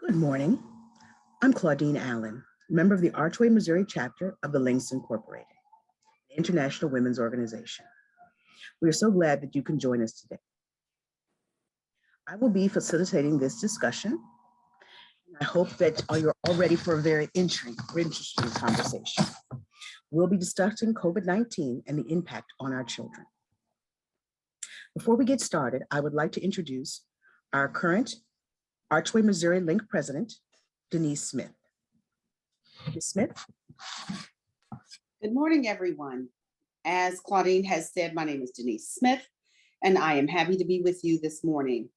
Good morning. I'm Claudine Allen, member of the Archway, Missouri chapter of the Links Incorporated, the International Women's Organization. We are so glad that you can join us today. I will be facilitating this discussion. I hope that you're all ready for a very interesting conversation. We'll be discussing COVID-19 and the impact on our children. Before we get started, I would like to introduce our current Archway, Missouri Link President, Denise Smith. Ms. Smith. Good morning, everyone. As Claudine has said, my name is Denise Smith, and I am happy to be with you this morning.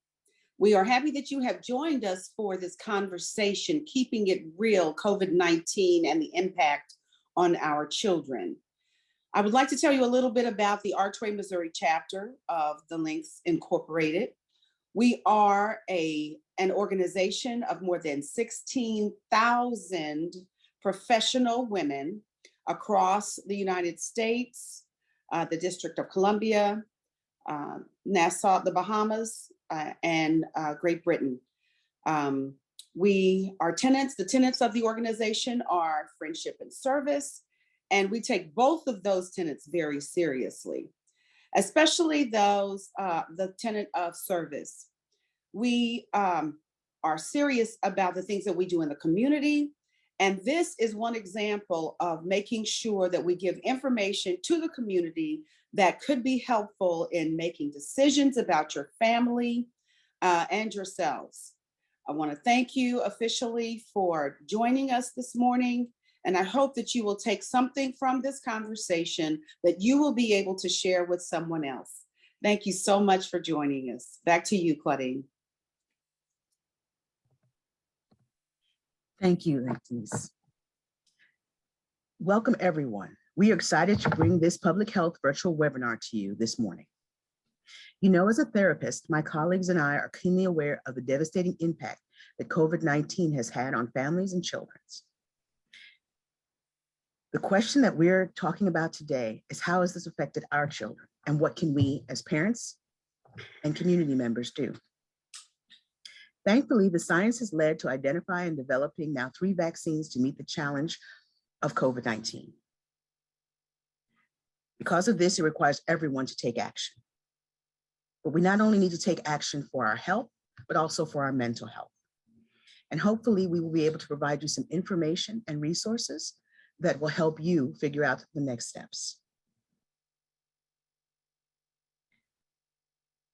We are happy that you have joined us for this conversation, Keeping It Real, COVID-19 and the impact on our children. I would like to tell you a little bit about the Archway, Missouri chapter of the Links Incorporated. We are an organization of more than 16,000 professional women across the United States, the District of Columbia, Nassau, the Bahamas, and Great Britain. We are tenants. The tenets of the organization are friendship and service, and we take both of those tenets very seriously, especially those, the tenet of service. We are serious about the things that we do in the community. And this is one example of making sure that we give information to the community that could be helpful in making decisions about your family and yourselves. I want to thank you officially for joining us this morning. And I hope that you will take something from this conversation that you will be able to share with someone else. Thank you so much for joining us. Back to you, Claudine. Thank you, Denise. Welcome, everyone. We are excited to bring this public health virtual webinar to you this morning. You know, as a therapist, my colleagues and I are keenly aware of the devastating impact that COVID-19 has had on families and children. The question that we're talking about today is how has this affected our children, and what can we as parents and community members do? Thankfully, the science has led to identify and developing now 3 vaccines to meet the challenge of COVID-19. Because of this, it requires everyone to take action. But we not only need to take action for our health, but also for our mental health. And hopefully we will be able to provide you some information and resources that will help you figure out the next steps.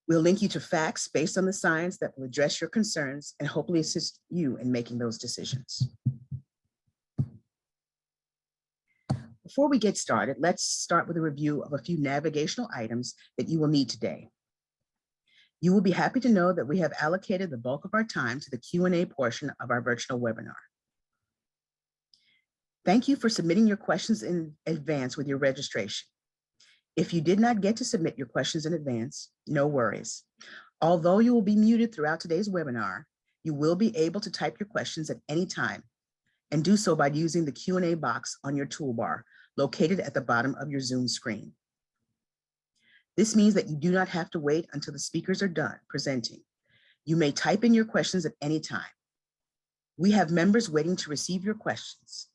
We'll link you to facts based on the science that will address your concerns and hopefully assist you in making those decisions. Before we get started, let's start with a review of a few navigational items that you will need today. You will be happy to know that we have allocated the bulk of our time to the Q&A portion of our virtual webinar. Thank you for submitting your questions in advance with your registration. If you did not get to submit your questions in advance, no worries. Although you will be muted throughout today's webinar, you will be able to type your questions at any time and do so by using the Q&A box on your toolbar located at the bottom of your Zoom screen. This means that you do not have to wait until the speakers are done presenting. You may type in your questions at any time. We have members waiting to receive your questions.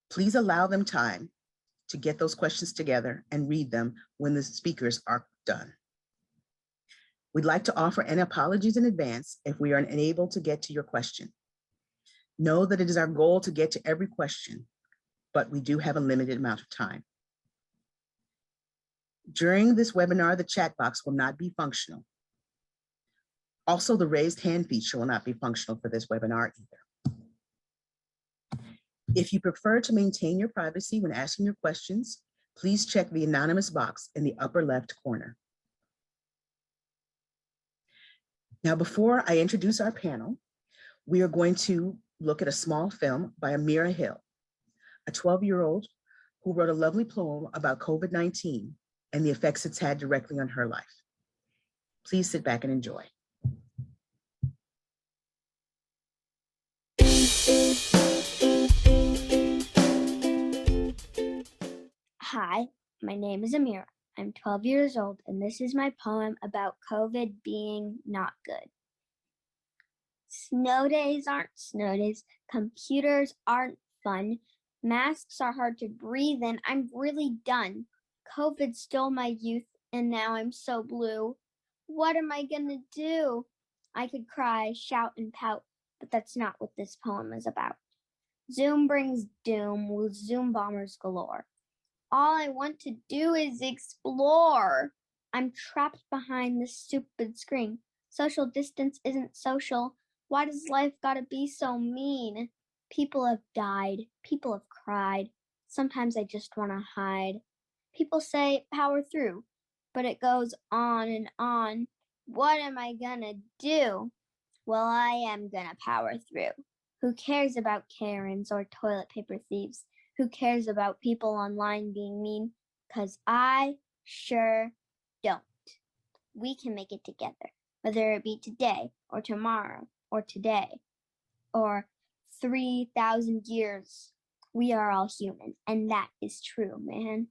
Please allow them time to get those questions together and read them when the speakers are done. We'd like to offer an apologies in advance if we are unable to get to your question. Know that it is our goal to get to every question, but we do have a limited amount of time. During this webinar, the chat box will not be functional. Also, the raised hand feature will not be functional for this webinar either. If you prefer to maintain your privacy when asking your questions, please check the anonymous box in the upper left corner. Now, before I introduce our panel, we are going to look at a small film by Amira Hill, a 12-year-old who wrote a lovely poem about COVID-19 and the effects it's had directly on her life. Please sit back and enjoy. Hi, my name is Amira. I'm 12 years old, and this is my poem about COVID being not good. Snow days aren't snow days. Computers aren't fun. Masks are hard to breathe in. I'm really done. COVID stole my youth, and now I'm so blue. What am I gonna do? I could cry, shout, and pout, but that's not what this poem is about. Zoom brings doom with Zoom bombers galore. All I want to do is explore. I'm trapped behind this stupid screen. Social distance isn't social. Why does life gotta be so mean? People have died. People have cried. Sometimes I just wanna hide. People say power through, but it goes on and on. What am I gonna do? Well, I am gonna power through. Who cares about Karens or toilet paper thieves? Who cares about people online being mean? 'Cause I sure don't. We can make it together, whether it be today or tomorrow or today or 3,000 years. We are all human, and that is true, man.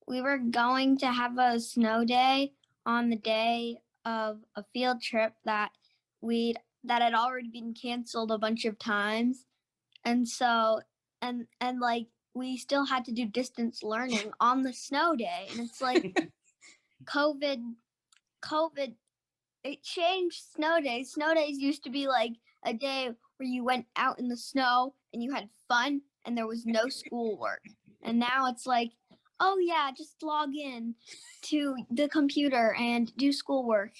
We were going to have a snow day on the day of a field trip that had already been canceled a bunch of times. And so and like we still had to do distance learning on the snow day. And it's like COVID it changed snow days. Snow days used to be like a day where you went out in the snow and you had fun and there was no schoolwork. And now it's like, oh yeah, just log in to the computer and do schoolwork.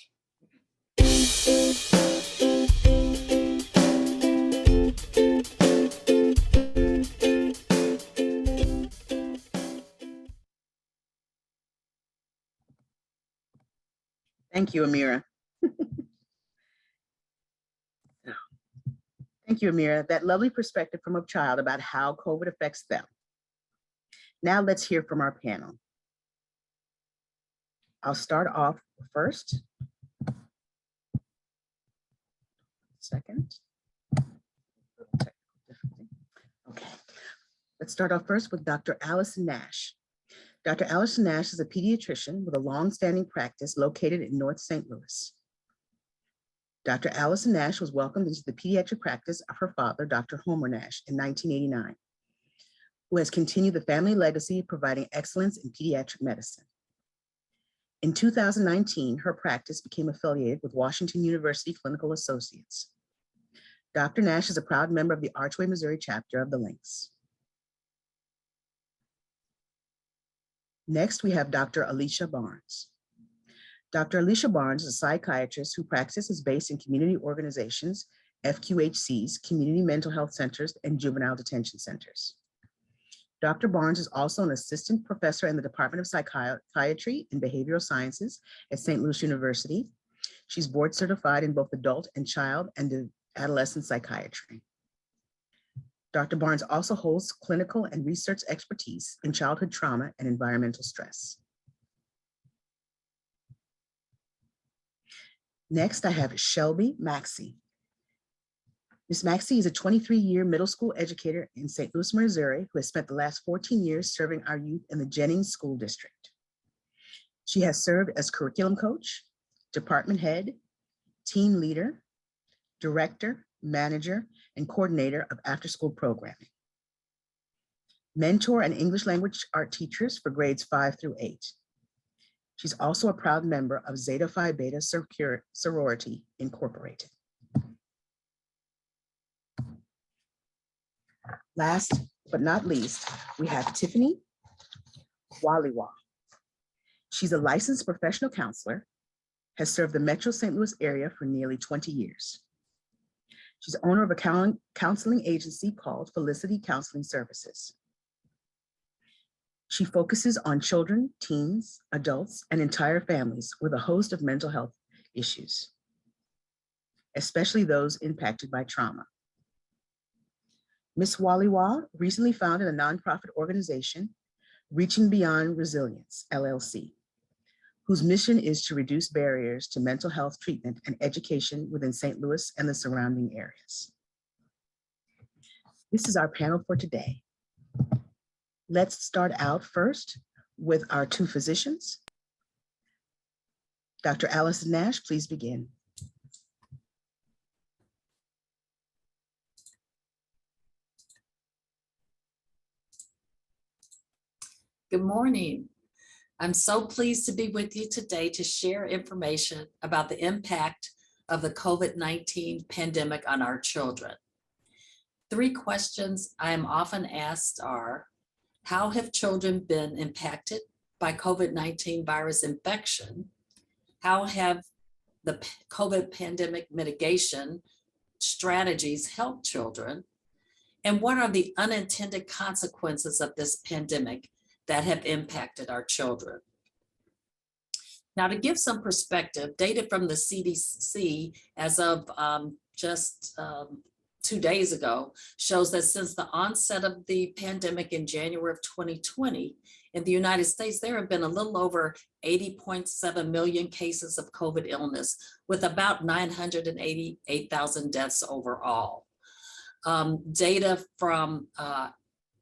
Thank you, Amira. Thank you, Amira. That lovely perspective from a child about how COVID affects them. Now let's hear from our panel. I'll start off first. Second. Okay. Let's start off first with Dr. Allison Nash. Dr. Allison Nash is a pediatrician with a long-standing practice located in North St. Louis. Dr. Allison Nash was welcomed into the pediatric practice of her father, Dr. Homer Nash, in 1989, who has continued the family legacy of providing excellence in pediatric medicine. In 2019, her practice became affiliated with Washington University Clinical Associates. Dr. Nash is a proud member of the Archway, Missouri chapter of the Lynx. Next, we have Dr. Alicia Barnes. Dr. Alicia Barnes is a psychiatrist whose practice is based in community organizations, FQHCs, community mental health centers, and juvenile detention centers. Dr. Barnes is also an assistant professor in the Department of Psychiatry and Behavioral Sciences at St. Louis University. She's board certified in both adult and child and adolescent psychiatry. Dr. Barnes also holds clinical and research expertise in childhood trauma and environmental stress. Next, I have Shelby Maxey. Ms. Maxey is a 23-year middle school educator in St. Louis, Missouri, who has spent the last 14 years serving our youth in the Jennings School District. She has served as curriculum coach, department head, team leader, director, manager, and coordinator of after-school programming. Mentor and English language art teachers for grades 5 through 8. She's also a proud member of Zeta Phi Beta Sorority Incorporated. Last but not least, we have Tiffany Waliwa. She's a licensed professional counselor, has served the Metro St. Louis area for nearly 20 years. She's owner of a counseling agency called Felicity Counseling Services. She focuses on children, teens, adults, and entire families with a host of mental health issues, especially those impacted by trauma. Ms. Waliwa recently founded a nonprofit organization, Reaching Beyond Resilience, LLC, whose mission is to reduce barriers to mental health treatment and education within St. Louis and the surrounding areas. This is our panel for today. Let's start out first with our two physicians. Dr. Allison Nash, please begin. Good morning. I'm so pleased to be with you today to share information about the impact of the COVID-19 pandemic on our children. 3 questions I am often asked are, how have children been impacted by COVID-19 virus infection? How have the COVID pandemic mitigation strategies helped children? And what are the unintended consequences of this pandemic that have impacted our children? Now, to give some perspective, data from the CDC as of just 2 days ago shows that since the onset of the pandemic in January of 2020, in the United States, there have been a little over 80.7 million cases of COVID illness, with about 988,000 deaths overall. Data from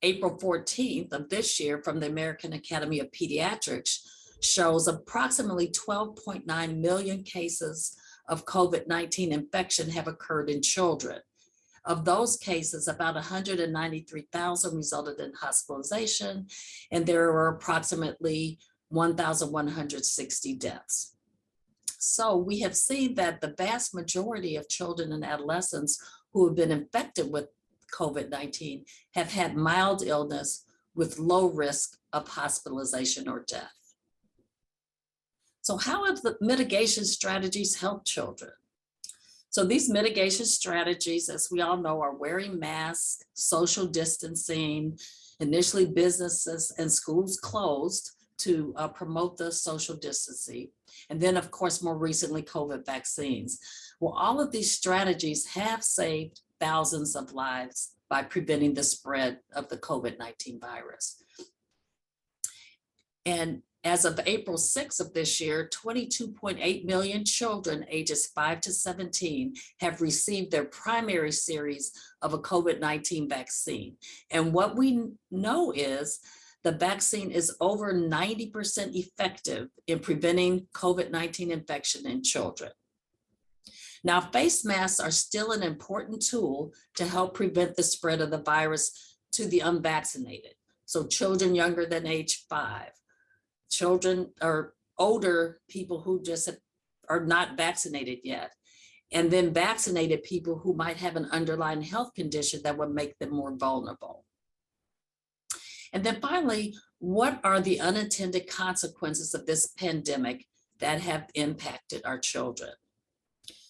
April 14th of this year from the American Academy of Pediatrics shows approximately 12.9 million cases of COVID-19 infection have occurred in children. Of those cases, about 193,000 resulted in hospitalization, and there were approximately 1,160 deaths. So we have seen that the vast majority of children and adolescents who have been infected with COVID-19 have had mild illness with low risk of hospitalization or death. So how have the mitigation strategies helped children? So these mitigation strategies, as we all know, are wearing masks, social distancing, initially businesses and schools closed to promote the social distancing. And then, of course, more recently, COVID vaccines. Well, all of these strategies have saved thousands of lives by preventing the spread of the COVID-19 virus. And as of April 6th of this year, 22.8 million children ages 5 to 17 have received their primary series of a COVID-19 vaccine. And what we know is the vaccine is over 90% effective in preventing COVID-19 infection in children. Now, face masks are still an important tool to help prevent the spread of the virus to the unvaccinated. So children younger than age 5, children or older people who just are not vaccinated yet, and then vaccinated people who might have an underlying health condition that would make them more vulnerable. And then finally, what are the unintended consequences of this pandemic that have impacted our children?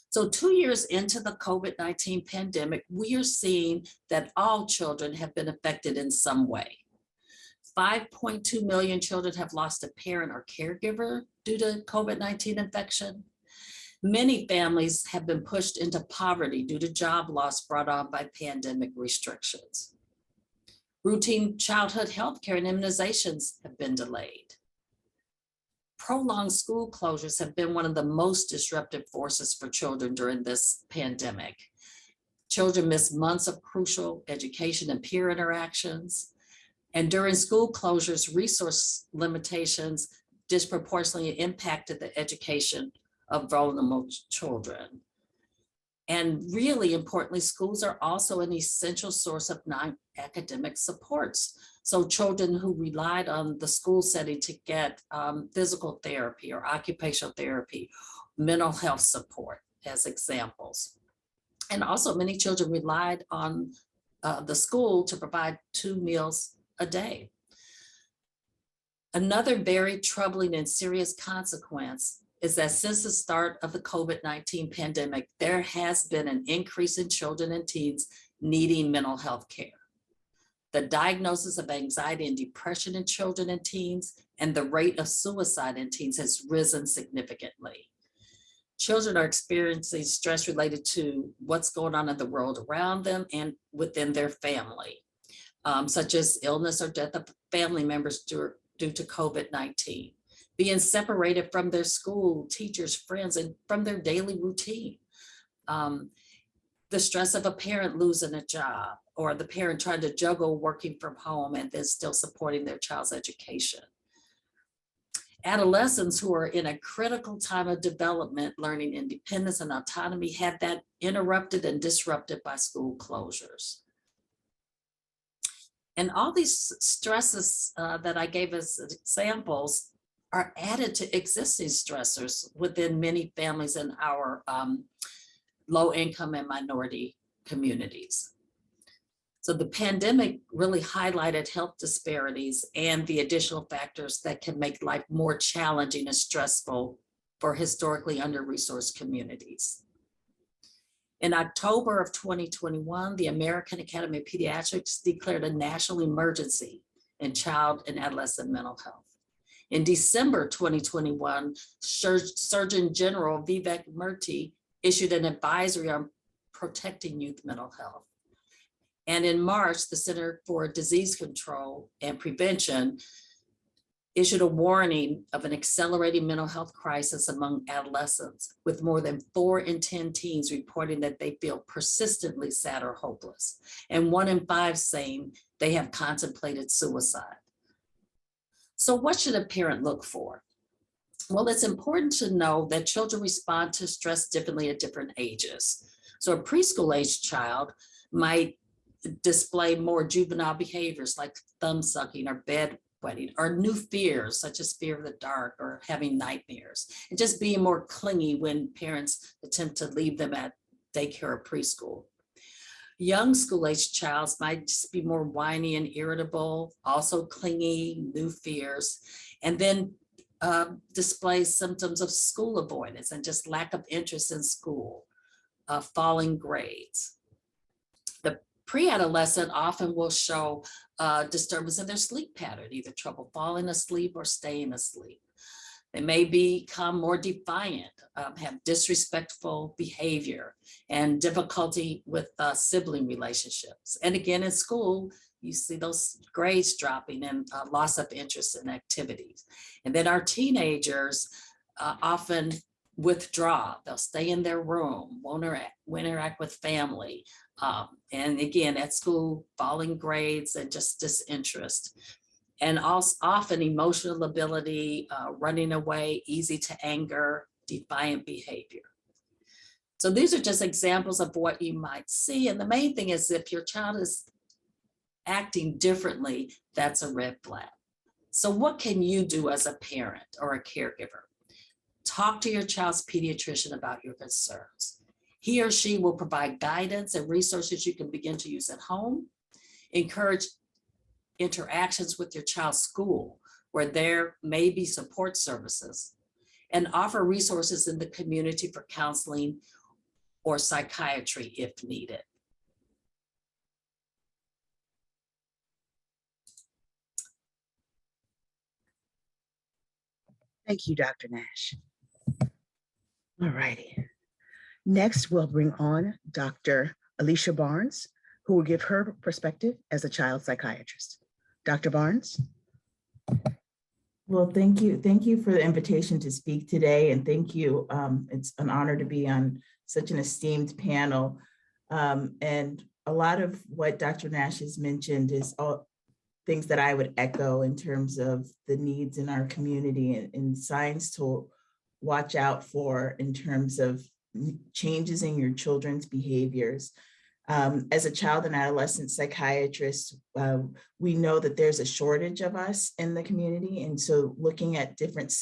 So 2 years into the COVID-19 pandemic, we are seeing that all children have been affected in some way. 5.2 million children have lost a parent or caregiver due to COVID-19 infection. Many families have been pushed into poverty due to job loss brought on by pandemic restrictions. Routine childhood health care and immunizations have been delayed. Prolonged school closures have been one of the most disruptive forces for children during this pandemic. Children miss months of crucial education and peer interactions. And during school closures, resource limitations disproportionately impacted the education of vulnerable children. And really importantly, schools are also an essential source of non-academic supports. So children who relied on the school setting to get physical therapy or occupational therapy, mental health support as examples. And also many children relied on the school to provide 2 meals a day. Another very troubling and serious consequence is that since the start of the COVID-19 pandemic, there has been an increase in children and teens needing mental health care. The diagnosis of anxiety and depression in children and teens and the rate of suicide in teens has risen significantly. Children are experiencing stress related to what's going on in the world around them and within their family, such as illness or death of family members due to COVID-19. Being separated from their school, teachers, friends, and from their daily routine. The stress of a parent losing a job, or the parent trying to juggle working from home and then still supporting their child's education. Adolescents who are in a critical time of development, learning independence and autonomy, had that interrupted and disrupted by school closures. And all these stresses that I gave as examples are added to existing stressors within many families in our low income and minority communities. So the pandemic really highlighted health disparities and the additional factors that can make life more challenging and stressful for historically under-resourced communities. In October of 2021, the American Academy of Pediatrics declared a national emergency in child and adolescent mental health. In December 2021, Surgeon General Vivek Murthy issued an advisory on protecting youth mental health. And in March, the Center for Disease Control and Prevention issued a warning of an accelerating mental health crisis among adolescents, with more than 4 in 10 teens reporting that they feel persistently sad or hopeless, and 1 in 5 saying they have contemplated suicide. So what should a parent look for? Well, it's important to know that children respond to stress differently at different ages. So a preschool age child might display more juvenile behaviors like thumb sucking or bedwetting, or new fears such as fear of the dark or having nightmares, and just being more clingy when parents attempt to leave them at daycare or preschool. Young school-age child might just be more whiny and irritable, also clingy, new fears, and then display symptoms of school avoidance and just lack of interest in school, falling grades. The pre-adolescent often will show disturbance in their sleep pattern, either trouble falling asleep or staying asleep. They may become more defiant, have disrespectful behavior, and difficulty with sibling relationships. And again, in school, you see those grades dropping and loss of interest in activities. And then our teenagers often withdraw. They'll stay in their room, won't interact with family. And again, at school, falling grades and just disinterest. And also often emotional lability, running away, easy to anger, defiant behavior. So these are just examples of what you might see. And the main thing is, if your child is acting differently, that's a red flag. So what can you do as a parent or a caregiver? Talk to your child's pediatrician about your concerns. He or she will provide guidance and resources you can begin to use at home. Encourage interactions with your child's school, where there may be support services, and offer resources in the community for counseling or psychiatry if needed. Thank you, Dr. Nash. All righty. Next, we'll bring on Dr. Alicia Barnes, who will give her perspective as a child psychiatrist. Dr. Barnes? Well, thank you. Thank you for the invitation to speak today, and thank you. It's an honor to be on such an esteemed panel. And a lot of what Dr. Nash has mentioned is all things that I would echo in terms of the needs in our community and signs to watch out for in terms of changes in your children's behaviors. As a child and adolescent psychiatrist, we know that there's a shortage of us in the community. And so looking at different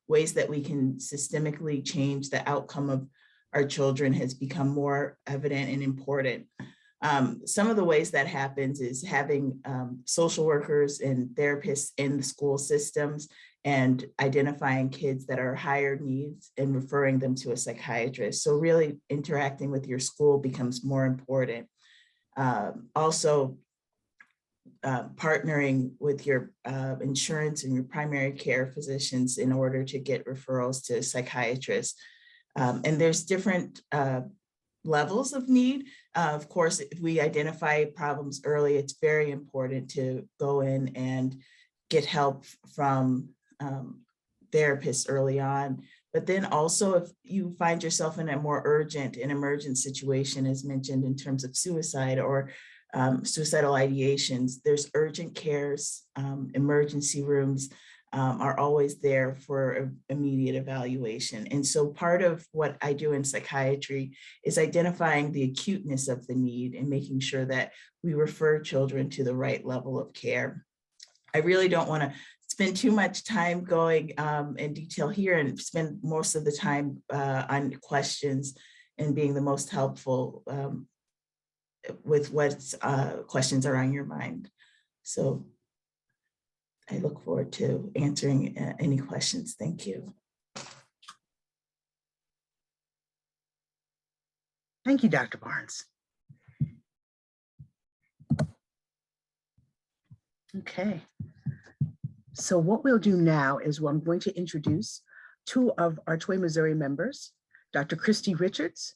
ways that we can systemically change the outcome of our children has become more evident and important. Some of the ways that happens is having social workers and therapists in the school systems and identifying kids that are higher needs and referring them to a psychiatrist. So really interacting with your school becomes more important. Also, partnering with your insurance and your primary care physicians in order to get referrals to psychiatrists. And there's different levels of need. Of course, if we identify problems early, it's very important to go in and get help from therapists early on. But then also, if you find yourself in a more urgent and emergent situation, as mentioned in terms of suicide or suicidal ideations, there's urgent cares, emergency rooms are always there for immediate evaluation. And so part of what I do in psychiatry is identifying the acuteness of the need and making sure that we refer children to the right level of care. I really don't want to spend too much time going in detail here and spend most of the time on questions and being the most helpful with what questions are on your mind. So I look forward to answering any questions. Thank you. Thank you, Dr. Barnes. Okay. So what we'll do now is I'm going to introduce two of Archway, Missouri members, Dr. Christy Richards.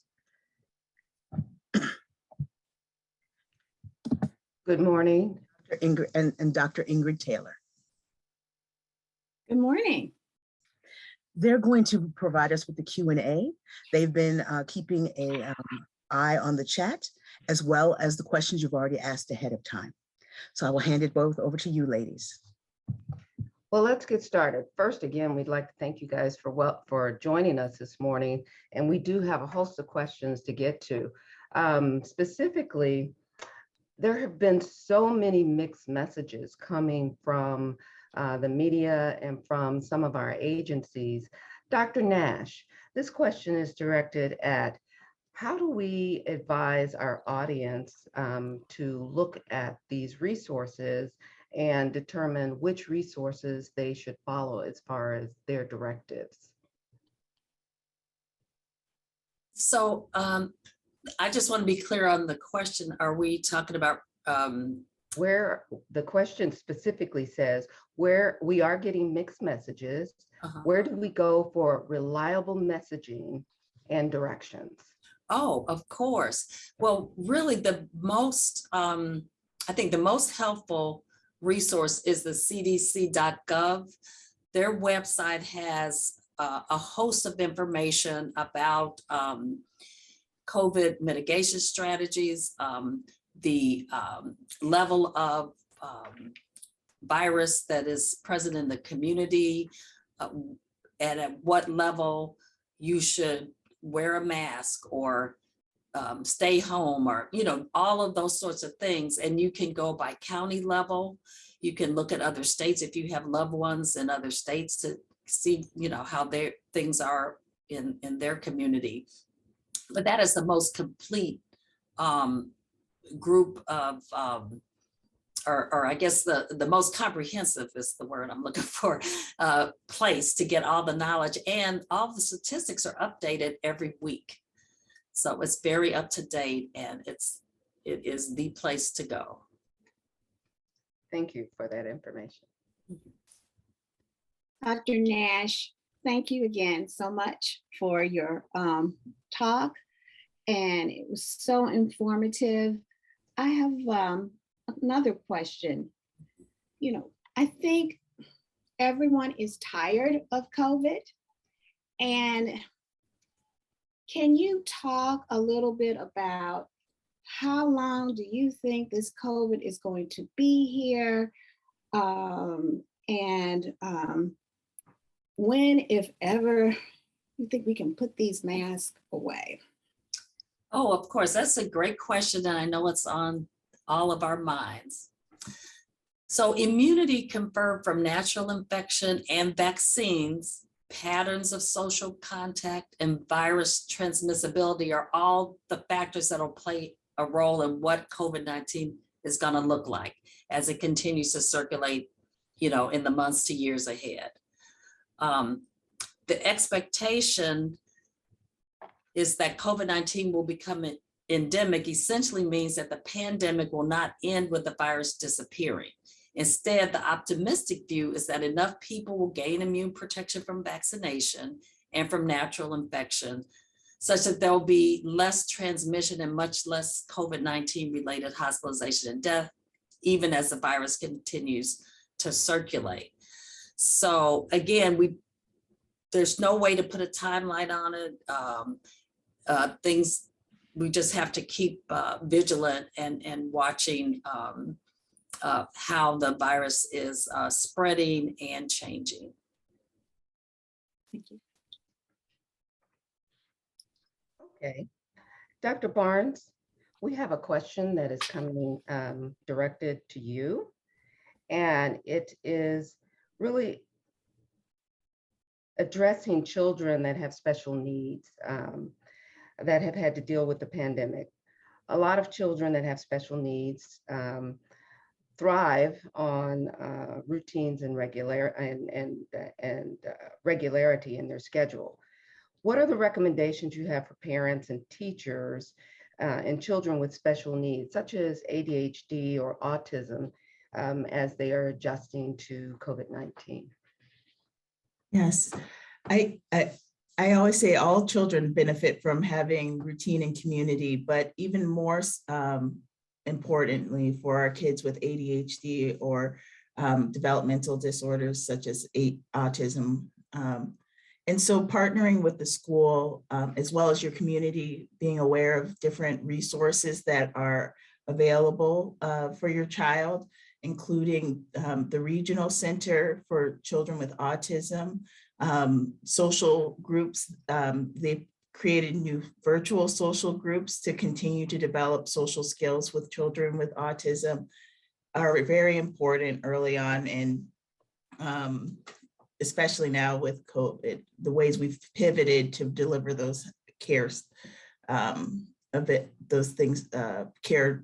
Good morning. And Dr. Ingrid Taylor. Good morning. They're going to provide us with the Q&A. They've been keeping an eye on the chat, as well as the questions you've already asked ahead of time. So I will hand it both over to you, ladies. Well, let's get started. First, again, we'd like to thank you guys for joining us this morning. And we do have a host of questions to get to. Specifically, there have been so many mixed messages coming from the media and from some of our agencies. Dr. Nash, this question is directed at how do we advise our audience to look at these resources and determine which resources they should follow as far as their directives? So I just want to be clear on the question. Are we talking about where the question specifically says where we are getting mixed messages, where do we go for reliable messaging and directions? Oh, of course. Well, really the most, I think the most helpful resource is the cdc.gov. Their website has a host of information about COVID mitigation strategies, the level of virus that is present in the community, and at what level you should wear a mask or stay home, or, you know, all of those sorts of things. And you can go by county level. You can look at other states if you have loved ones in other states to see, you know, how their things are in their community. But that is the most complete group of, or I guess the most comprehensive is the word I'm looking for, place to get all the knowledge, and all the statistics are updated every week. So it's very up to date, and it is the place to go. Thank you for that information. Dr. Nash, thank you again so much for your talk. And it was so informative. I have another question. You know, I think everyone is tired of COVID. And can you talk a little bit about how long do you think this COVID is going to be here? When, if ever, you think we can put these masks away? Oh, of course, that's a great question, and I know it's on all of our minds. So immunity conferred from natural infection and vaccines, patterns of social contact, and virus transmissibility are all the factors that will play a role in what COVID-19 is going to look like as it continues to circulate, you know, in the months to years ahead. The expectation is that COVID-19 will become endemic. Essentially means that the pandemic will not end with the virus disappearing. Instead, the optimistic view is that enough people will gain immune protection from vaccination and from natural infection, such that there will be less transmission and much less COVID-19 related hospitalization and death, even as the virus continues to circulate. So again, there's no way to put a timeline on it. We just have to keep vigilant and watching how the virus is spreading and changing. Thank you. Okay. Dr. Barnes, we have a question that is coming directed to you. And it is really addressing children that have special needs that have had to deal with the pandemic. A lot of children that have special needs thrive on routines and regularity in their schedule. What are the recommendations you have for parents and teachers and children with special needs, such as ADHD or autism, as they are adjusting to COVID-19? Yes, I always say all children benefit from having routine and community, but even more importantly for our kids with ADHD or developmental disorders such as autism. And so partnering with the school, as well as your community, being aware of different resources that are available for your child, including the Regional Center for Children with Autism, social groups. They've created new virtual social groups to continue to develop social skills with children with autism are very important early on. And especially now with COVID, the ways we've pivoted to deliver those cares care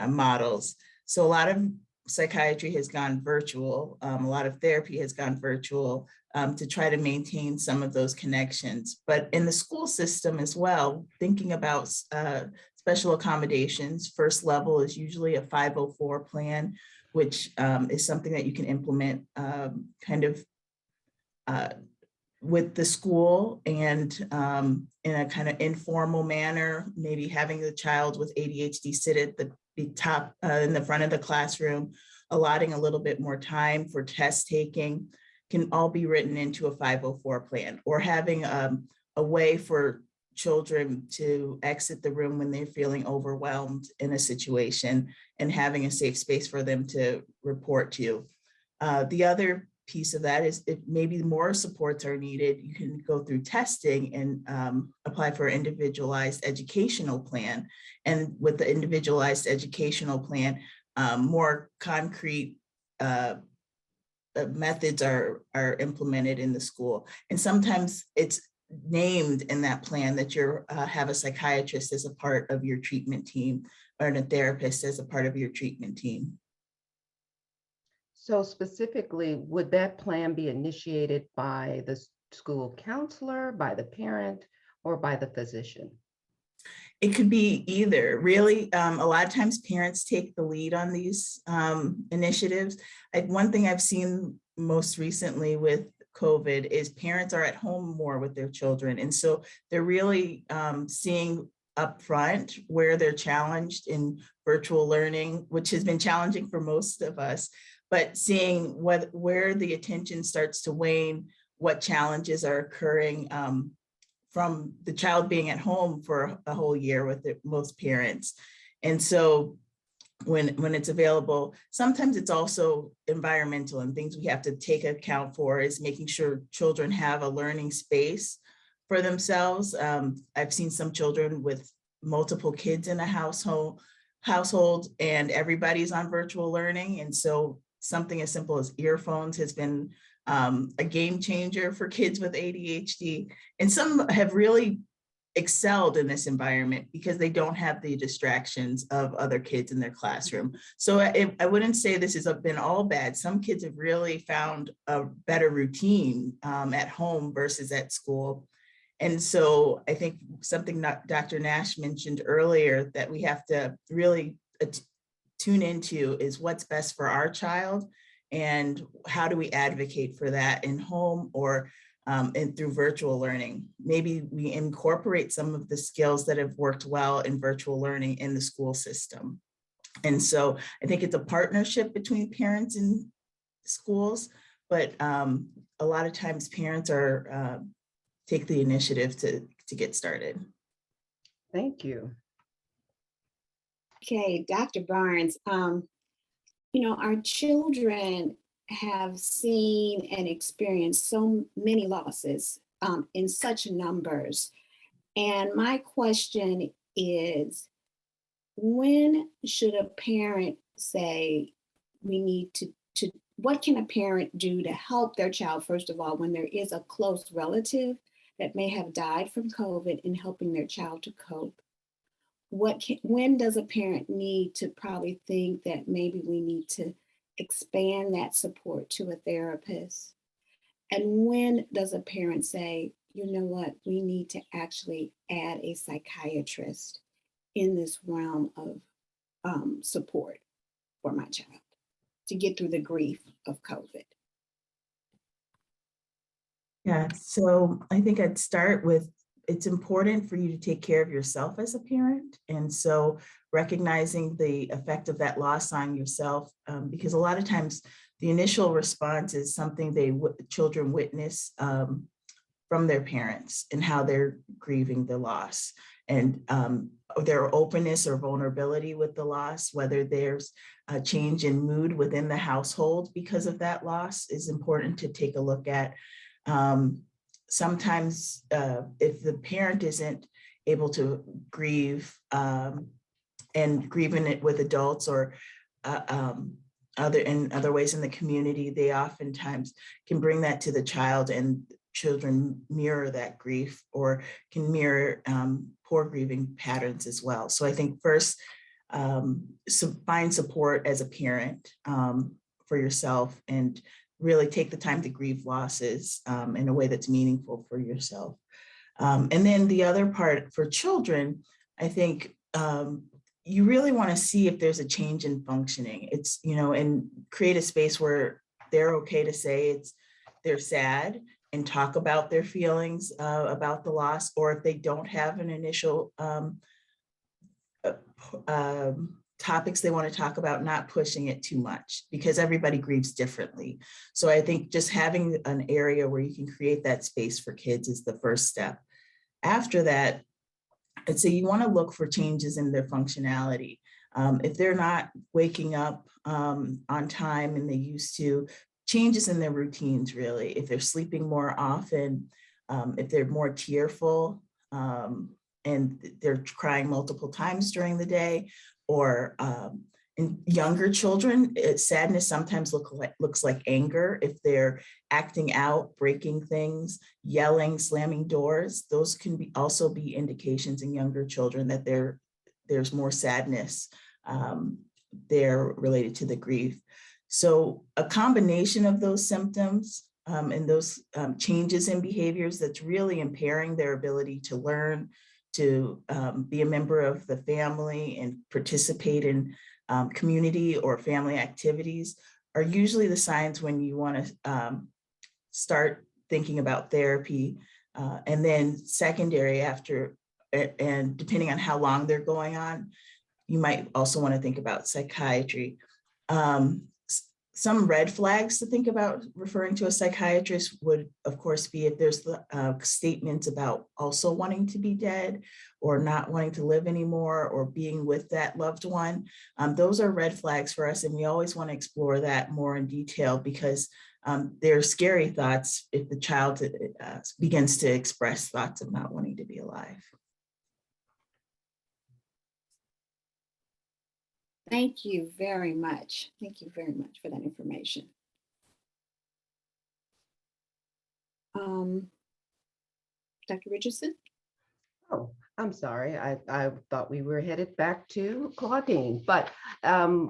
models. So a lot of psychiatry has gone virtual. A lot of therapy has gone virtual to try to maintain some of those connections. But in the school system as well, thinking about special accommodations, first level is usually a 504 plan, which is something that you can implement with the school and in a kind of informal manner, maybe having the child with ADHD sit at the top in the front of the classroom, allotting a little bit more time for test taking, can all be written into a 504 plan, or having a way for children to exit the room when they're feeling overwhelmed in a situation and having a safe space for them to report to. The other piece of that is if maybe more supports are needed, you can go through testing and apply for an individualized educational plan. And with the individualized educational plan, more concrete methods are implemented in the school. And sometimes it's named in that plan that you have a psychiatrist as a part of your treatment team or a therapist as a part of your treatment team. So specifically, would that plan be initiated by the school counselor, by the parent, or by the physician? It could be either. Really, a lot of times parents take the lead on these initiatives. One thing I've seen most recently with COVID is parents are at home more with their children. And so they're really seeing upfront where they're challenged in virtual learning, which has been challenging for most of us, but seeing where the attention starts to wane, what challenges are occurring from the child being at home for a whole year with most parents. And so when it's available, sometimes it's also environmental, and things we have to take account for is making sure children have a learning space for themselves. I've seen some children with multiple kids in a household and everybody's on virtual learning. And so something as simple as earphones has been a game changer for kids with ADHD. And some have really excelled in this environment because they don't have the distractions of other kids in their classroom. So I wouldn't say this has been all bad. Some kids have really found a better routine at home versus at school. And so I think something that Dr. Nash mentioned earlier that we have to really tune into is what's best for our child and how do we advocate for that in home or and through virtual learning. Maybe we incorporate some of the skills that have worked well in virtual learning in the school system. And so I think it's a partnership between parents and schools, but a lot of times parents are take the initiative to get started. Thank you. Okay, Dr. Barnes, our children have seen and experienced so many losses in such numbers. And my question is, when should a parent say we need to what can a parent do to help their child, first of all, when there is a close relative that may have died from COVID, in helping their child to cope? When does a parent need to probably think that maybe we need to expand that support to a therapist? And when does a parent say, you know what, we need to actually add a psychiatrist in this realm of support for my child to get through the grief of COVID? Yeah, so I think I'd start with, it's important for you to take care of yourself as a parent. And so recognizing the effect of that loss on yourself, because a lot of times the initial response is something children witness from their parents and how they're grieving the loss, and their openness or vulnerability with the loss, whether there's a change in mood within the household because of that loss, is important to take a look at. Sometimes if the parent isn't able to grieve and grieving it with adults or other ways in the community, they oftentimes can bring that to the child, and children mirror that grief or can mirror poor grieving patterns as well. So I think first, find support as a parent for yourself, and really take the time to grieve losses in a way that's meaningful for yourself. And then the other part for children, I think you really want to see if there's a change in functioning. It's, and create a space where they're okay to say they're sad and talk about their feelings about the loss, or if they don't have an initial topics they want to talk about, not pushing it too much, because everybody grieves differently. So I think just having an area where you can create that space for kids is the first step. After that, I'd say you want to look for changes in their functionality. If they're not waking up on time and they used to, changes in their routines, really. If they're sleeping more often, if they're more tearful, and they're crying multiple times during the day, or in younger children, sadness sometimes looks like anger. If they're acting out, breaking things, yelling, slamming doors, those can also be indications in younger children that there's more sadness there related to the grief. So a combination of those symptoms and those changes in behaviors that's really impairing their ability to learn, to be a member of the family and participate in community or family activities are usually the signs when you want to start thinking about therapy. And then secondary after, and depending on how long they're going on, you might also want to think about psychiatry. Some red flags to think about referring to a psychiatrist would, of course, be if there's statements about also wanting to be dead or not wanting to live anymore or being with that loved one. Those are red flags for us, and we always want to explore that more in detail, because they're scary thoughts if the child begins to express thoughts of not wanting to be alive. Thank you very much. Thank you very much for that information. Dr. Richardson? Oh, I'm sorry. I thought we were headed back to Claudine, but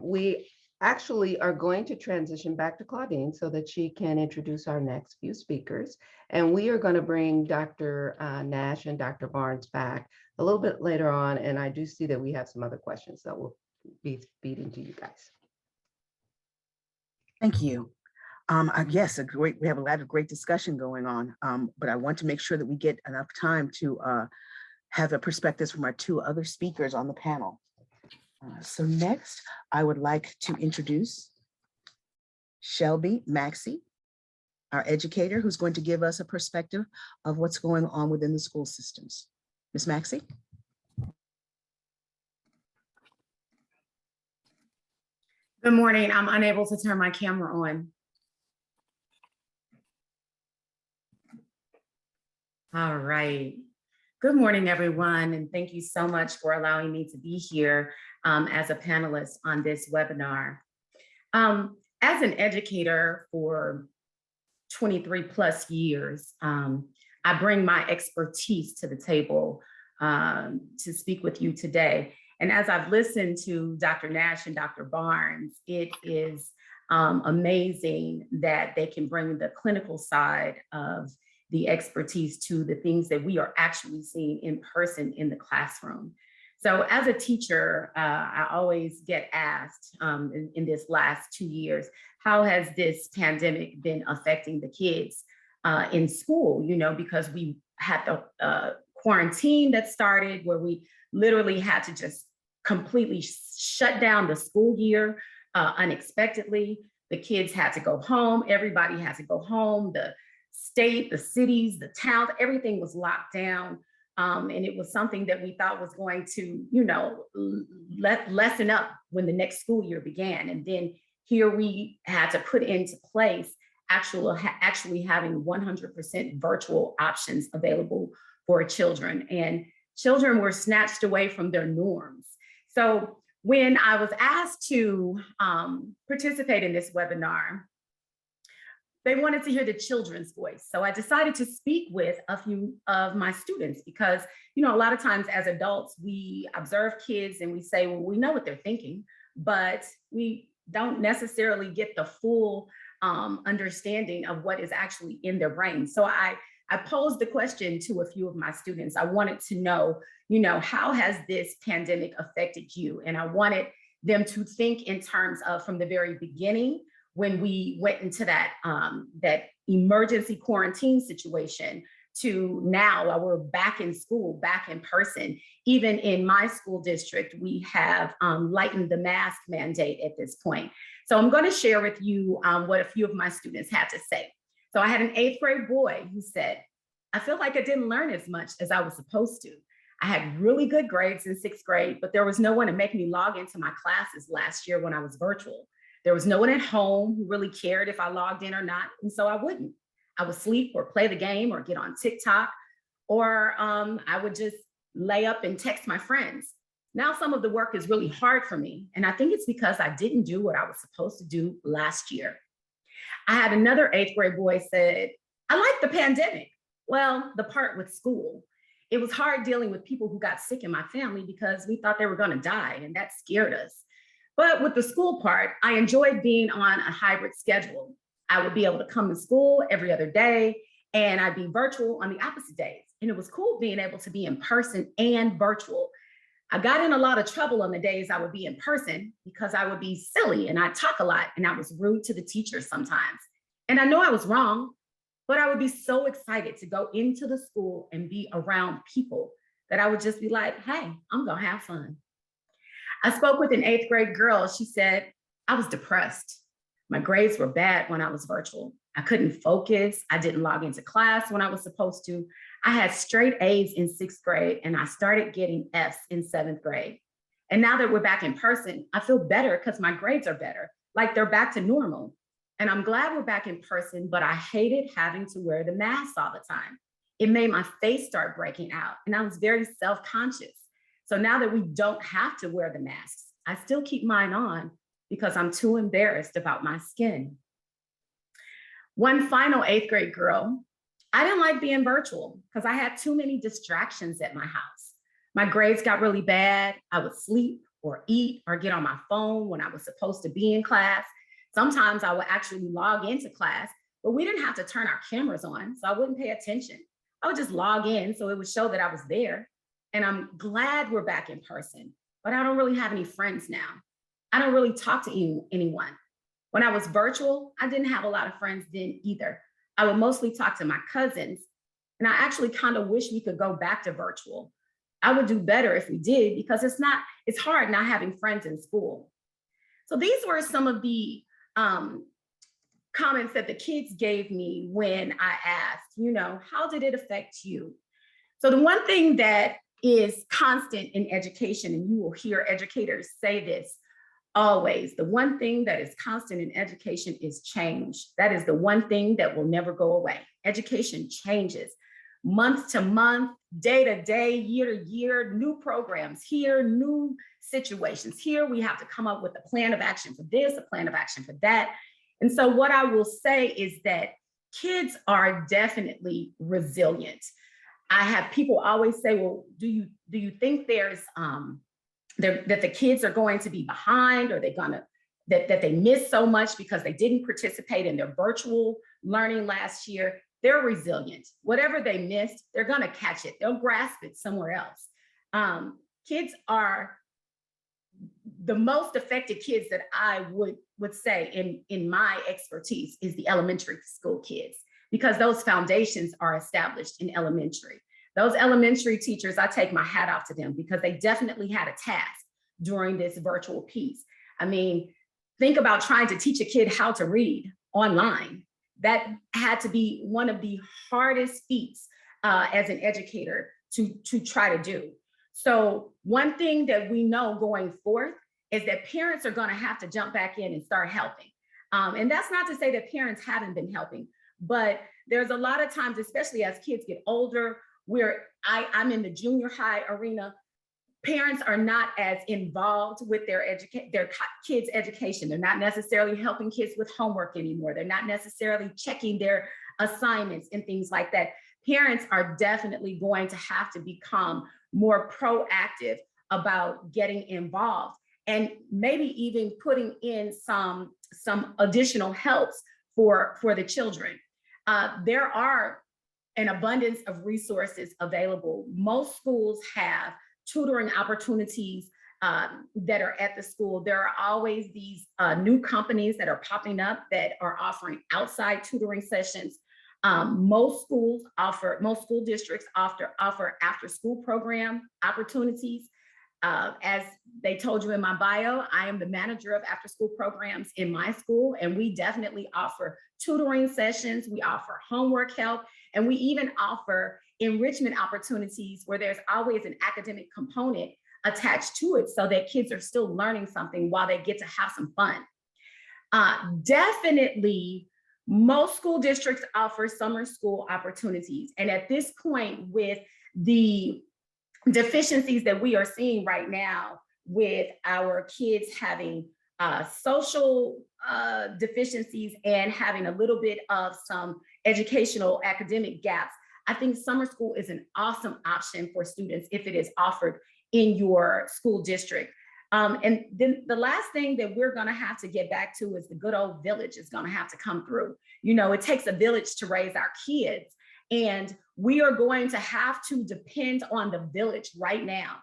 we actually are going to transition back to Claudine so that she can introduce our next few speakers. And we are going to bring Dr. Nash and Dr. Barnes back a little bit later on. And I do see that we have some other questions that we'll be feeding to you guys. Thank you. Yes, we have a lot of great discussion going on, but I want to make sure that we get enough time to have a perspectives from our two other speakers on the panel. So next, I would like to introduce Shelby Maxey, our educator, who's going to give us a perspective of what's going on within the school systems. Ms. Maxey? Good morning. I'm unable to turn my camera on. All right. Good morning, everyone, and thank you so much for allowing me to be here as a panelist on this webinar. As an educator for 23 plus years, I bring my expertise to the table to speak with you today. And as I've listened to Dr. Nash and Dr. Barnes, it is amazing that they can bring the clinical side of the expertise to the things that we are actually seeing in person in the classroom. So as a teacher, I always get asked in this last 2 years, how has this pandemic been affecting the kids in school? You know, because we had the quarantine that started where we literally had to just completely shut down the school year unexpectedly. The kids had to go home. Everybody had to go home. The state, the cities, the towns, everything was locked down. And it was something that we thought was going to, you know, lessen up when the next school year began. And then here we had to put into place actually having 100% virtual options available for children. And children were snatched away from their norms. So when I was asked to participate in this webinar, they wanted to hear the children's voice. So I decided to speak with a few of my students because, you know, a lot of times as adults, we observe kids and we say, well, we know what they're thinking, but we don't necessarily get the full understanding of what is actually in their brain. So I posed the question to a few of my students. I wanted to know, you know, how has this pandemic affected you? And I wanted them to think in terms of from the very beginning, when we went into that, that emergency quarantine situation to now while we're back in school, back in person. Even in my school district, we have lightened the mask mandate at this point. So I'm going to share with you what a few of my students had to say. So I had an 8th grade boy who said, I feel like I didn't learn as much as I was supposed to. I had really good grades in 6th grade, but there was no one to make me log into my classes last year when I was virtual. There was no one at home who really cared if I logged in or not, and so I wouldn't. I would sleep or play the game or get on TikTok, or I would just lay up and text my friends. Now some of the work is really hard for me, and I think it's because I didn't do what I was supposed to do last year. I had another 8th grade boy said, I like the pandemic. Well, the part with school. It was hard dealing with people who got sick in my family because we thought they were gonna die, and that scared us. But with the school part, I enjoyed being on a hybrid schedule. I would be able to come to school every other day and I'd be virtual on the opposite days. And it was cool being able to be in person and virtual. I got in a lot of trouble on the days I would be in person because I would be silly and I'd talk a lot and I was rude to the teachers sometimes. And I know I was wrong, but I would be so excited to go into the school and be around people that I would just be like, hey, I'm gonna have fun. I spoke with an 8th grade girl. She said, I was depressed. My grades were bad when I was virtual. I couldn't focus. I didn't log into class when I was supposed to. I had straight A's in 6th grade and I started getting F's in 7th grade. And now that we're back in person, I feel better because my grades are better, like they're back to normal. And I'm glad we're back in person, but I hated having to wear the mask all the time. It made my face start breaking out and I was very self-conscious. So now that we don't have to wear the masks, I still keep mine on because I'm too embarrassed about my skin. One final 8th grade girl, I didn't like being virtual because I had too many distractions at my house. My grades got really bad. I would sleep or eat or get on my phone when I was supposed to be in class. Sometimes I would actually log into class, but we didn't have to turn our cameras on, so I wouldn't pay attention. I would just log in so it would show that I was there. And I'm glad we're back in person, but I don't really have any friends now. I don't really talk to anyone. When I was virtual, I didn't have a lot of friends then either. I would mostly talk to my cousins, and I actually kind of wish we could go back to virtual. I would do better if we did because it's hard not having friends in school. So these were some of the comments that the kids gave me when I asked, you know, how did it affect you? So the one thing that is constant in education, and you will hear educators say this always, the one thing that is constant in education is change. That is the one thing that will never go away. Education changes month to month, day to day, year to year, new programs here, new situations here. We have to come up with a plan of action for this, a plan of action for that. And so what I will say is that kids are definitely resilient. I have people always say, well, do you think there's that the kids are going to be behind, or that they miss so much because they didn't participate in their virtual learning last year? They're resilient. Whatever they missed, they're going to catch it. They'll grasp it somewhere else. Kids are the most affected kids that I would say in my expertise is the elementary school kids, because those foundations are established in elementary. Those elementary teachers, I take my hat off to them, because they definitely had a task during this virtual piece. I mean, think about trying to teach a kid how to read online. That had to be one of the hardest feats as an educator to try to do. So one thing that we know going forth is that parents are going to have to jump back in and start helping. And that's not to say that parents haven't been helping, but there's a lot of times, especially as kids get older, where I'm in the junior high arena, parents are not as involved with their kids' education. They're not necessarily helping kids with homework anymore. They're not necessarily checking their assignments and things like that. Parents are definitely going to have to become more proactive about getting involved, and maybe even putting in some additional helps for the children. There are an abundance of resources available. Most schools have tutoring opportunities that are at the school. There are always these new companies that are popping up that are offering outside tutoring sessions. Most school districts offer after school program opportunities. As they told you in my bio, I am the manager of after school programs in my school, and we definitely offer tutoring sessions. We offer homework help, and we even offer enrichment opportunities where there's always an academic component attached to it, so that kids are still learning something while they get to have some fun. Definitely, most school districts offer summer school opportunities. And at this point, with the deficiencies that we are seeing right now, with our kids having social deficiencies and having a little bit of some educational academic gaps, I think summer school is an awesome option for students if it is offered in your school district. And then the last thing that we're going to have to get back to is the good old village is going to have to come through. You know, it takes a village to raise our kids, and we are going to have to depend on the village right now.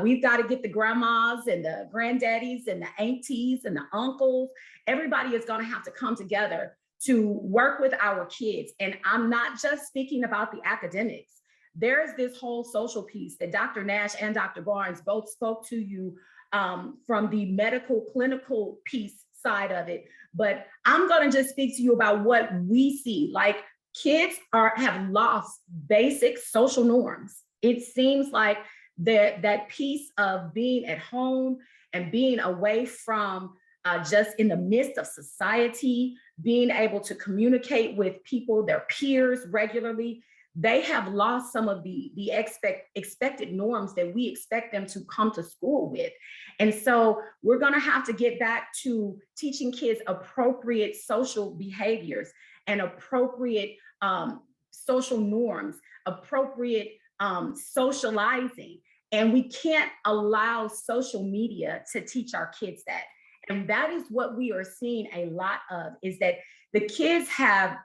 We've got to get the grandmas and the granddaddies and the aunties and the uncles. Everybody is going to have to come together to work with our kids. And I'm not just speaking about the academics. There's this whole social piece that Dr. Nash and Dr. Barnes both spoke to you from the medical clinical piece side of it. But I'm going to just speak to you about what we see. Like, kids have lost basic social norms. It seems like that piece of being at home and being away from just in the midst of society, being able to communicate with people, their peers regularly, they have lost some of the expected norms that we expect them to come to school with. And so we're going to have to get back to teaching kids appropriate social behaviors and appropriate social norms, appropriate socializing. And we can't allow social media to teach our kids that. And that is what we are seeing a lot of, is that the kids have,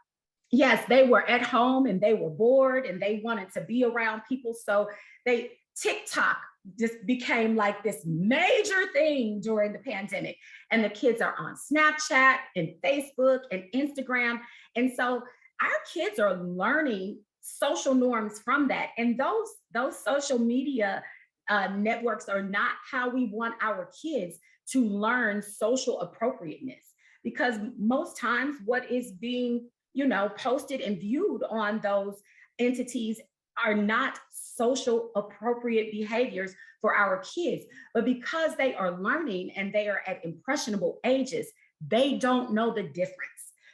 yes, they were at home and they were bored and they wanted to be around people. So TikTok just became like this major thing during the pandemic. And the kids are on Snapchat and Facebook and Instagram. And so our kids are learning social norms from that. And those social media networks are not how we want our kids to learn social appropriateness, because most times what is being, posted and viewed on those entities are not social appropriate behaviors for our kids. But because they are learning and they are at impressionable ages, they don't know the difference.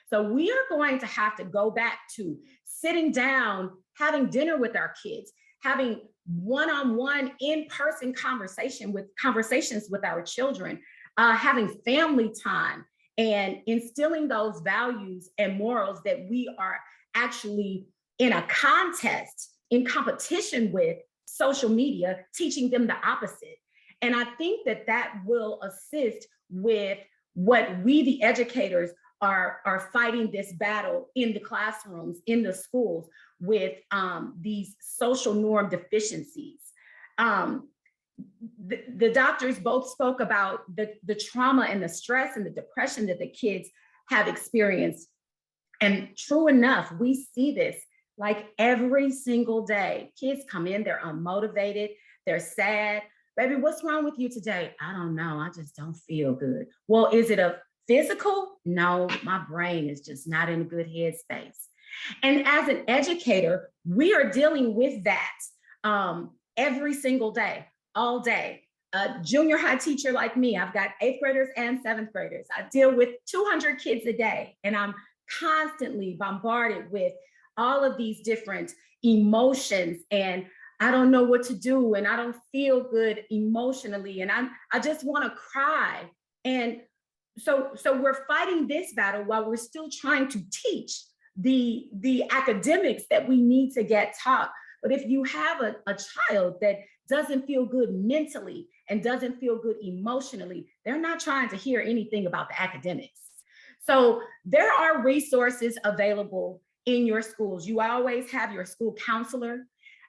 So we are going to have to go back to sitting down, having dinner with our kids, having one-on-one in-person conversations with our children, having family time, and instilling those values and morals that we are actually in a contest, in competition with social media, teaching them the opposite. And I think that that will assist with what we, the educators, are fighting this battle in the classrooms, in the schools, with these social norm deficiencies. The doctors both spoke about the trauma and the stress and the depression that the kids have experienced. And true enough, we see this like every single day. Kids come in, they're unmotivated, they're sad. Baby, what's wrong with you today? I don't know, I just don't feel good. Well, is it a physical? No, my brain is just not in a good headspace. And as an educator, we are dealing with that every single day, all day. A junior high teacher like me, I've got 8th graders and 7th graders. I deal with 200 kids a day, and I'm constantly bombarded with all of these different emotions, and I don't know what to do, and I don't feel good emotionally, and I just want to cry. And so we're fighting this battle while we're still trying to teach the academics that we need to get taught. But if you have a child that doesn't feel good mentally and doesn't feel good emotionally, they're not trying to hear anything about the academics. So there are resources available in your schools. You always have your school counselor.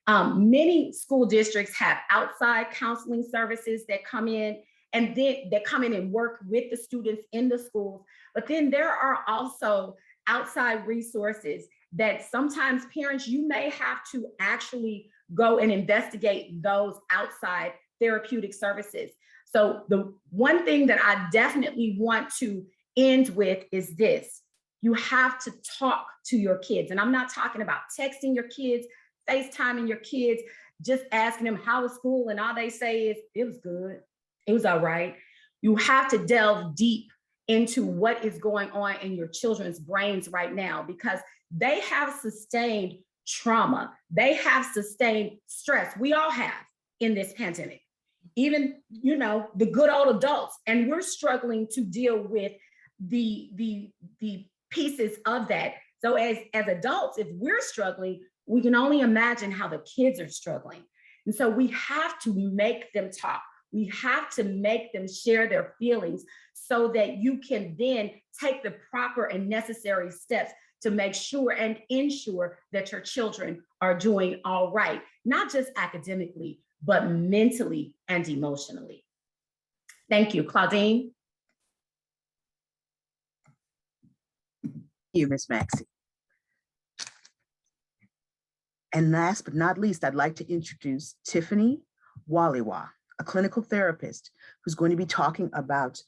Many school districts have outside counseling services that come in, and then they come in and work with the students in the schools. But then there are also outside resources that sometimes parents, you may have to actually go and investigate those outside therapeutic services. So the one thing that I definitely want to end with is this: you have to talk to your kids. And I'm not talking about texting your kids, FaceTiming your kids, just asking them how was school, and all they say is, it was good, it was all right. You have to delve deep into what is going on in your children's brains right now, because they have sustained trauma. They have sustained stress. We all have in this pandemic, even, the good old adults. And we're struggling to deal with the pieces of that. So as adults, if we're struggling, we can only imagine how the kids are struggling. And so we have to make them talk. We have to make them share their feelings so that you can then take the proper and necessary steps to make sure and ensure that your children are doing all right, not just academically, but mentally and emotionally. Thank you. Claudine? Thank you, Ms. Maxey. And last but not least, I'd like to introduce Tiffany Waliwa, a clinical therapist who's going to be talking about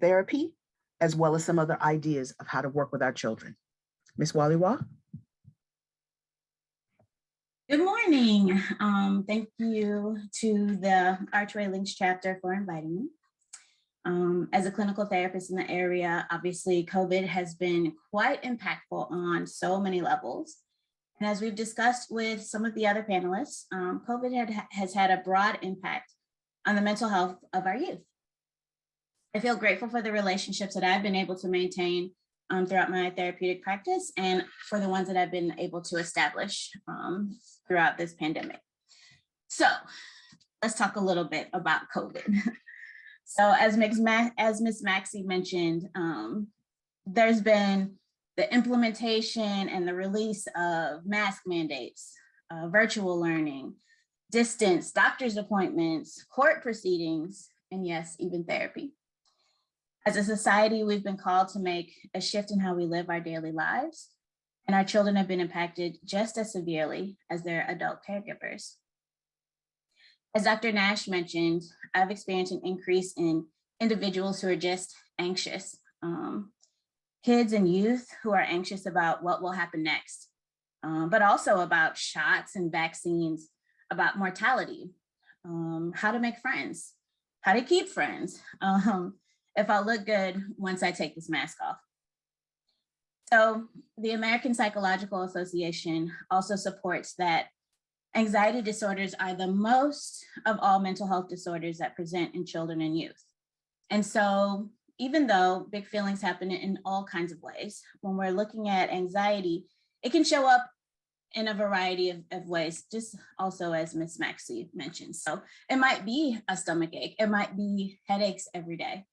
therapy, as well as some other ideas of how to work with our children. Ms. Waliwa? Good morning. Thank you to the Archway Links chapter for inviting me. As a clinical therapist in the area, obviously COVID has been quite impactful on so many levels. And as we've discussed with some of the other panelists, COVID has had a broad impact on the mental health of our youth. I feel grateful for the relationships that I've been able to maintain throughout my therapeutic practice, and for the ones that I've been able to establish throughout this pandemic. So let's talk a little bit about COVID. So as Ms. Maxey mentioned, there's been the implementation and the release of mask mandates, virtual learning, distance, doctor's appointments, court proceedings, and yes, even therapy. As a society, we've been called to make a shift in how we live our daily lives, and our children have been impacted just as severely as their adult caregivers. As Dr. Nash mentioned, I've experienced an increase in individuals who are just anxious, kids and youth who are anxious about what will happen next, but also about shots and vaccines, about mortality, how to make friends, how to keep friends, if I look good once I take this mask off. So the American Psychological Association also supports that anxiety disorders are the most of all mental health disorders that present in children and youth. And so even though big feelings happen in all kinds of ways, when we're looking at anxiety, it can show up in a variety of ways, just also as Ms. Maxey mentioned. So it might be a stomach ache, it might be headaches every day,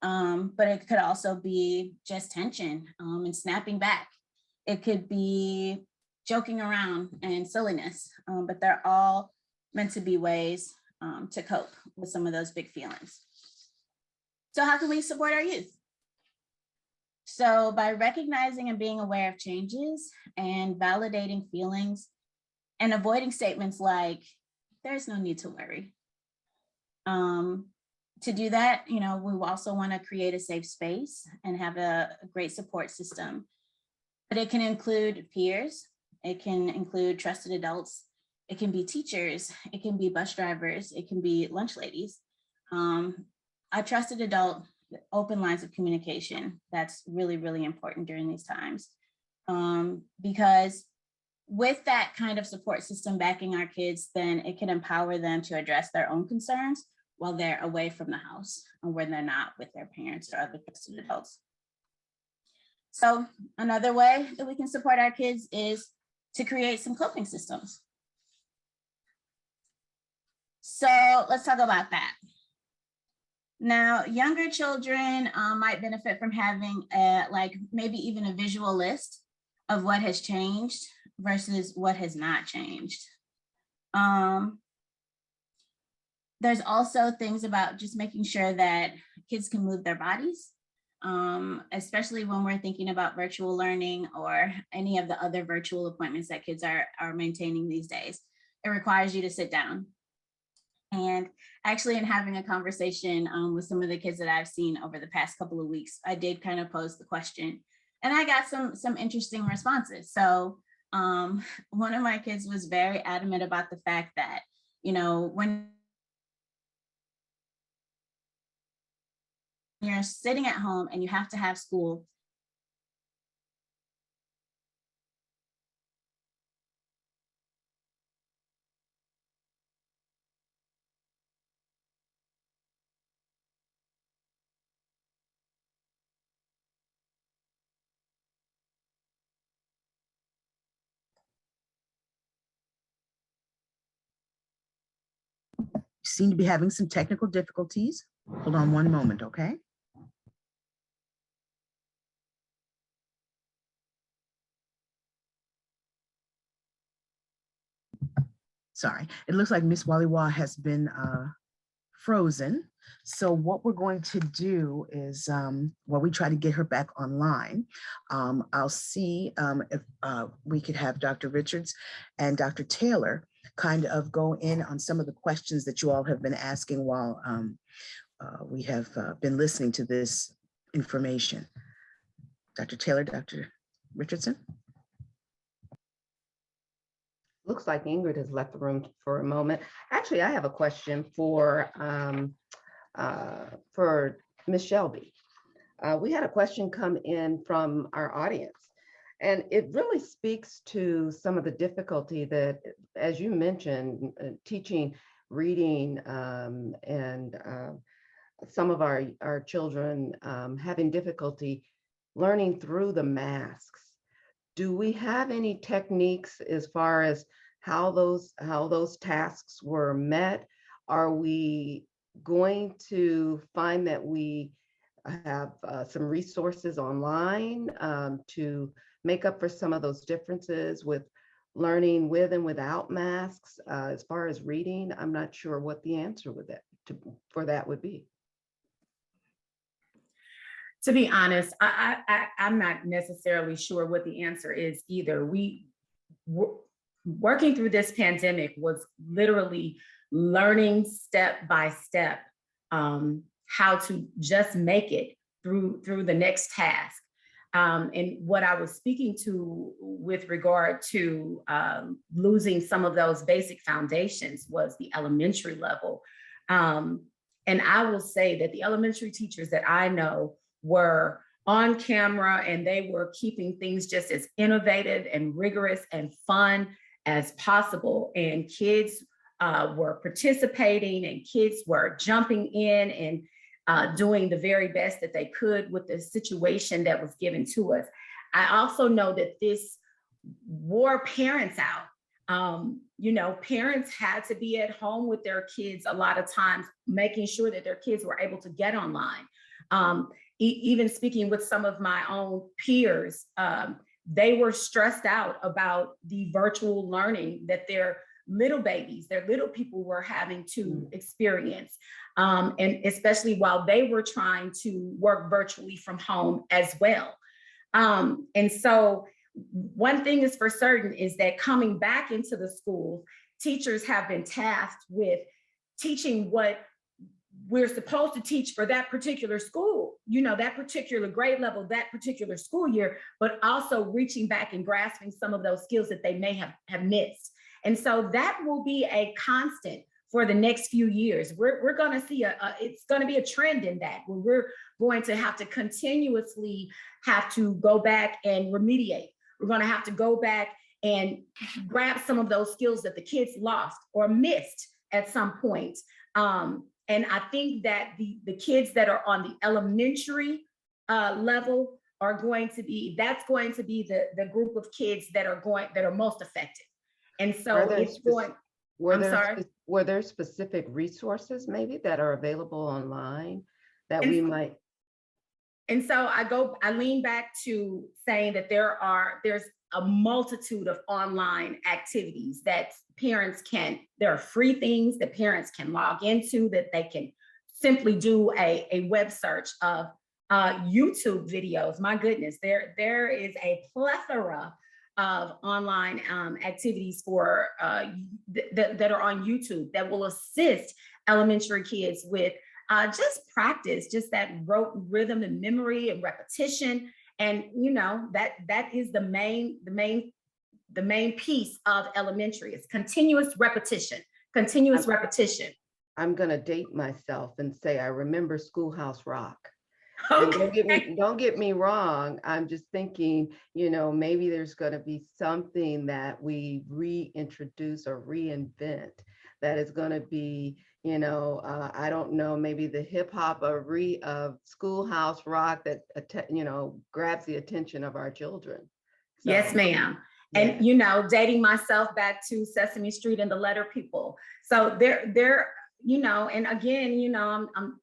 but it could also be just tension and snapping back. It could be joking around and silliness, but they're all meant to be ways to cope with some of those big feelings. So how can we support our youth? So by recognizing and being aware of changes and validating feelings and avoiding statements like, there's no need to worry. To do that, we also want to create a safe space and have a great support system. But it can include peers, it can include trusted adults, it can be teachers, it can be bus drivers, it can be lunch ladies. A trusted adult, open lines of communication, that's really, really important during these times. Because with that kind of support system backing our kids, then it can empower them to address their own concerns while they're away from the house and when they're not with their parents or other trusted adults. So another way that we can support our kids is to create some coping systems. So let's talk about that. Now, younger children might benefit from having maybe even a visual list of what has changed versus what has not changed. There's also things about just making sure that kids can move their bodies, especially when we're thinking about virtual learning or any of the other virtual appointments that kids are maintaining these days. It requires you to sit down. And actually, in having a conversation with some of the kids that I've seen over the past couple of weeks, I did kind of pose the question, and I got some interesting responses. So one of my kids was very adamant about the fact that, when you're sitting at home and you have to have school, Seem to be having some technical difficulties. Hold on one moment, okay? Sorry, it looks like Miss Waliwa has been frozen. So what we're going to do is, while we try to get her back online, I'll see if we could have Dr. Richards and Dr. Taylor kind of go in on some of the questions that you all have been asking while we have been listening to this information. Dr. Taylor, Dr. Richardson. Looks like Ingrid has left the room for a moment. Actually, I have a question for Ms. Shelby. We had a question come in from our audience, and it really speaks to some of the difficulty that, as you mentioned, teaching reading and some of our children having difficulty learning through the masks. Do we have any techniques as far as how those tasks were met? Are we going to find that we have some resources online to make up for some of those differences with learning with and without masks? As far as reading, I'm not sure what the answer for that would be. To be honest, I'm not necessarily sure what the answer is either. Working through this pandemic was literally learning step by step how to just make it through the next task. And what I was speaking to with regard to losing some of those basic foundations was the elementary level. And I will say that the elementary teachers that I know were on camera and they were keeping things just as innovative and rigorous and fun as possible. And kids were participating and kids were jumping in and doing the very best that they could with the situation that was given to us. I also know that this wore parents out. You know, parents had to be at home with their kids a lot of times, making sure that their kids were able to get online. Even speaking with some of my own peers, they were stressed out about the virtual learning that their little babies, their little people were having to experience. And especially while they were trying to work virtually from home as well. And so one thing is for certain is that coming back into the school, teachers have been tasked with teaching what we're supposed to teach for that particular school, you know, that particular grade level, that particular school year, but also reaching back and grasping some of those skills that they may have missed. And so that will be a constant for the next few years. We're going to see it's going to be a trend in that, where we're going to have to continuously have to go back and remediate. We're going to have to go back and grab some of those skills that the kids lost or missed at some point. And I think that the kids that are on the elementary level are going to be, that's going to be the group of kids that are most affected. And so it's going, were there specific resources maybe that are available online that we might? And so I lean back to saying that there's a multitude of online activities that parents there are free things that parents can log into, that they can simply do a web search of YouTube videos. My goodness, there is a plethora of online activities for that are on YouTube that will assist elementary kids with just practice, just that rote rhythm and memory and repetition. And you know, that is the main piece of elementary is continuous repetition. I'm gonna date myself and say I remember Schoolhouse Rock. Okay. And don't get me wrong. I'm just thinking, you know, maybe there's going to be something that we reintroduce or reinvent that is going to be, you know, I don't know, maybe the hip hop of Schoolhouse Rock that, you know, grabs the attention of our children. So, yes, ma'am. Yeah. And, you know, dating myself back to Sesame Street and the Letter People. So they're, you know, and again, you know, I'm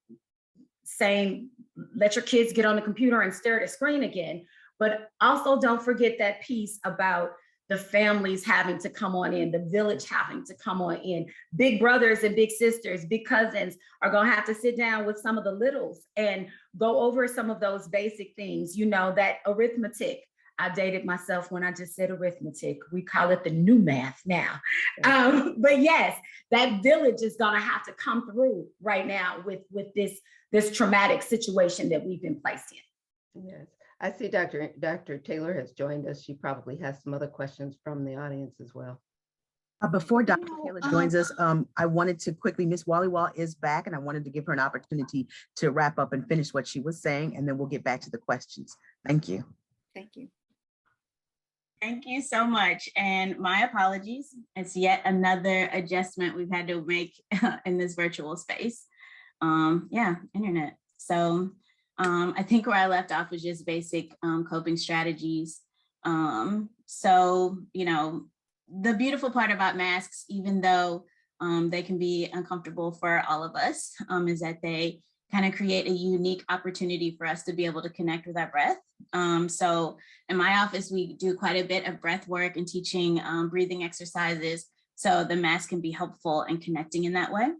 saying, let your kids get on the computer and stare at a screen again. But also don't forget that piece about the families having to come on in, the village having to come on in. Big brothers and big sisters, big cousins are gonna have to sit down with some of the littles and go over some of those basic things, you know, that arithmetic. I dated myself when I just said arithmetic. We call it the new math now. But yes, that village is gonna have to come through right now with this traumatic situation that we've been placed in. Yes, I see Dr. Taylor has joined us. She probably has some other questions from the audience as well. Before Dr. Taylor joins us, I wanted to quickly, Miss Waliwal is back, and I wanted to give her an opportunity to wrap up and finish what she was saying, and then we'll get back to the questions. Thank you. Thank you. Thank you so much. And my apologies. It's yet another adjustment we've had to make in this virtual space. Yeah, internet. So I think where I left off was just basic coping strategies. So, you know, the beautiful part about masks, even though they can be uncomfortable for all of us, is that they kind of create a unique opportunity for us to be able to connect with our breath. So in my office, we do quite a bit of breath work and teaching breathing exercises. So the mask can be helpful in connecting in that way.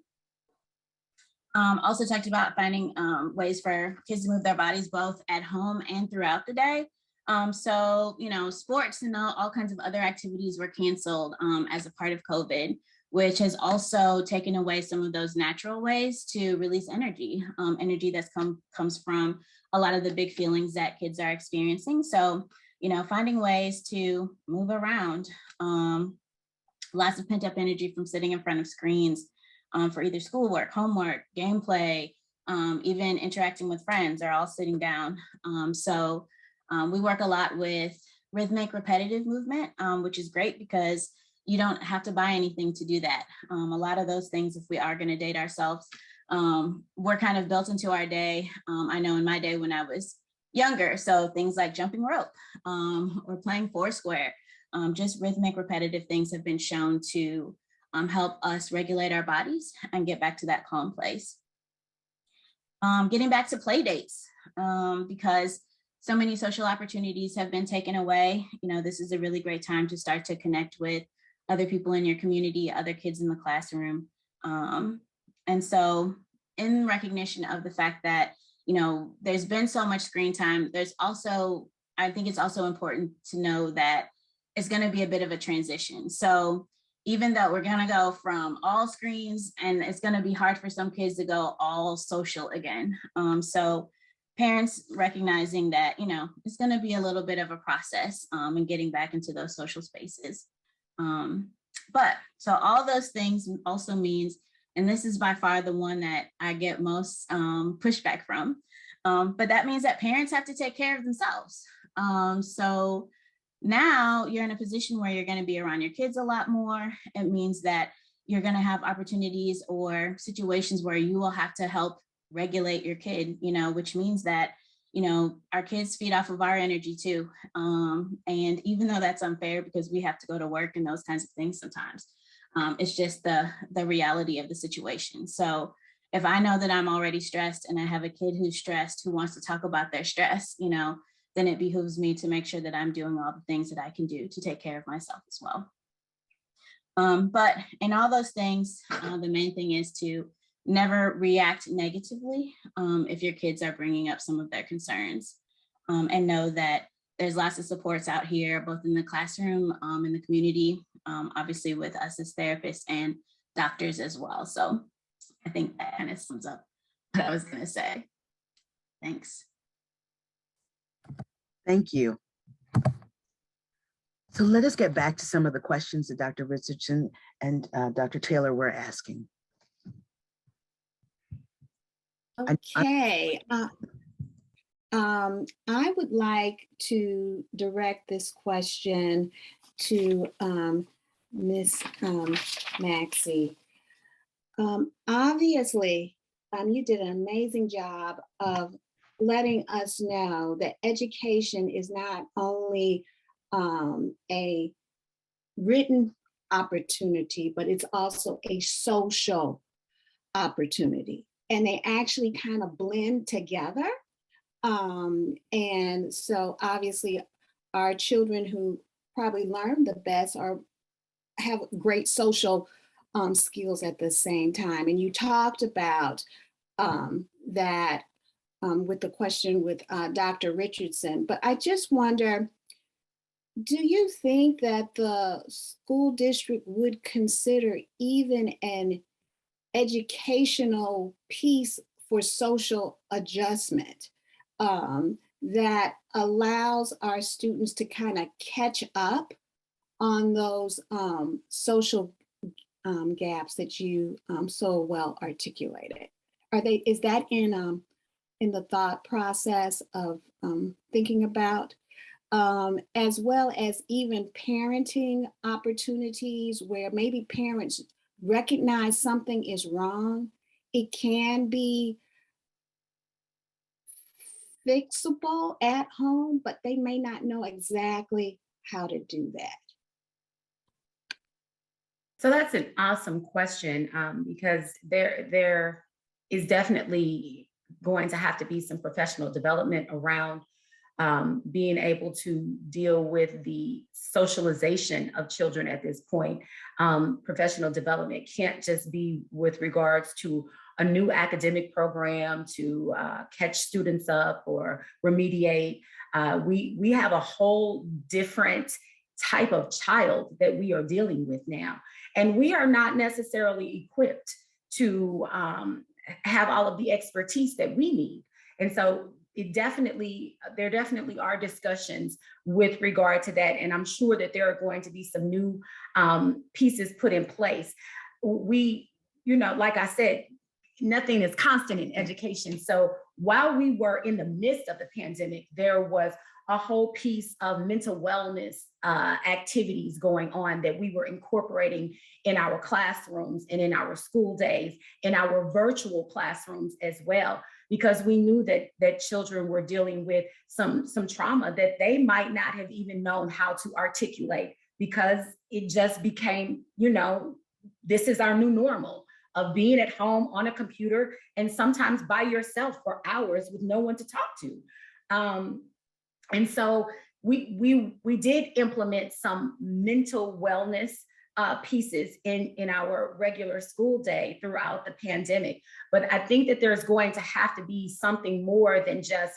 Also talked about finding ways for kids to move their bodies both at home and throughout the day. So, you know, sports and all kinds of other activities were canceled as a part of COVID, which has also taken away some of those natural ways to release energy, energy that's comes from a lot of the big feelings that kids are experiencing. So, finding ways to move around, lots of pent up energy from sitting in front of screens for either schoolwork, homework, gameplay, even interacting with friends are all sitting down. So we work a lot with rhythmic repetitive movement, which is great because you don't have to buy anything to do that. A lot of those things, if we are going to date ourselves, we're kind of built into our day. I know in my day when I was younger, so things like jumping rope or playing foursquare, just rhythmic repetitive things have been shown to help us regulate our bodies and get back to that calm place. Getting back to play dates, because so many social opportunities have been taken away. This is a really great time to start to connect with other people in your community, other kids in the classroom. And so in recognition of the fact that, there's been so much screen time, I think it's also important to know that it's going to be a bit of a transition. So even though we're going to go from all screens, and it's going to be hard for some kids to go all social again. So parents recognizing that, it's going to be a little bit of a process in getting back into those social spaces. But so all those things also means, and this is by far the one that I get most pushback from, but that means that parents have to take care of themselves. So now you're in a position where you're going to be around your kids a lot more. It means that you're going to have opportunities or situations where you will have to help regulate your kid, which means that, our kids feed off of our energy too. And even though that's unfair because we have to go to work and those kinds of things sometimes, it's just the reality of the situation. So if I know that I'm already stressed and I have a kid who's stressed, who wants to talk about their stress, then it behooves me to make sure that I'm doing all the things that I can do to take care of myself as well. But in all those things, the main thing is to never react negatively if your kids are bringing up some of their concerns, and know that there's lots of supports out here, both in the classroom, in the community, obviously with us as therapists and doctors as well. So I think that kind of sums up what I was going to say. Thanks. Thank you. So let us get back to some of the questions that Dr. Richardson and Dr. Taylor were asking. Okay. I would like to direct this question to Ms. Maxey. Obviously, you did an amazing job of letting us know that education is not only a written opportunity, but it's also a social opportunity. And they actually kind of blend together. And so obviously our children who probably learn the best have great social skills at the same time. And you talked about that with the question with Dr. Richardson, but I just wonder, do you think that the school district would consider even an educational piece for social adjustment that allows our students to kind of catch up on those social gaps that you so well articulated? Is that in the thought process of thinking about, as well as even parenting opportunities where maybe parents recognize something is wrong? It can be fixable at home, but they may not know exactly how to do that. So that's an awesome question, because there is definitely going to have to be some professional development around being able to deal with the socialization of children at this point. Professional development can't just be with regards to a new academic program to catch students up or remediate. We have a whole different type of child that we are dealing with now. And we are not necessarily equipped to have all of the expertise that we need. And so there definitely are discussions with regard to that. And I'm sure that there are going to be some new pieces put in place. We, like I said, nothing is constant in education. So while we were in the midst of the pandemic, there was a whole piece of mental wellness activities going on that we were incorporating in our classrooms and in our school days, in our virtual classrooms as well, because we knew that children were dealing with some trauma that they might not have even known how to articulate, because it just became, this is our new normal of being at home on a computer and sometimes by yourself for hours with no one to talk to. And so we did implement some mental wellness pieces in our regular school day throughout the pandemic. But I think that there's going to have to be something more than just,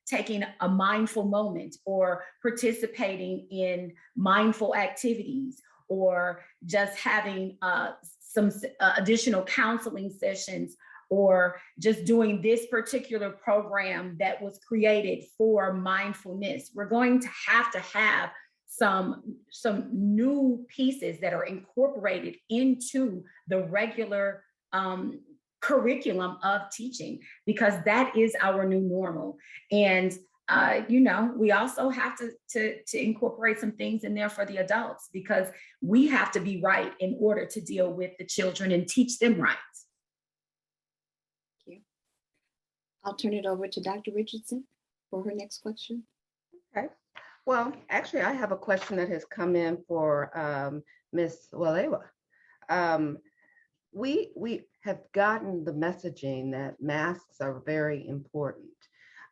taking a mindful moment or participating in mindful activities or just having some additional counseling sessions, or just doing this particular program that was created for mindfulness. We're going to have some new pieces that are incorporated into the regular curriculum of teaching, because that is our new normal. And we also have to incorporate some things in there for the adults, because we have to be right in order to deal with the children and teach them right. I'll turn it over to Dr. Richardson for her next question. Okay. Well, actually, I have a question that has come in for Ms. Walewa. We have gotten the messaging that masks are very important,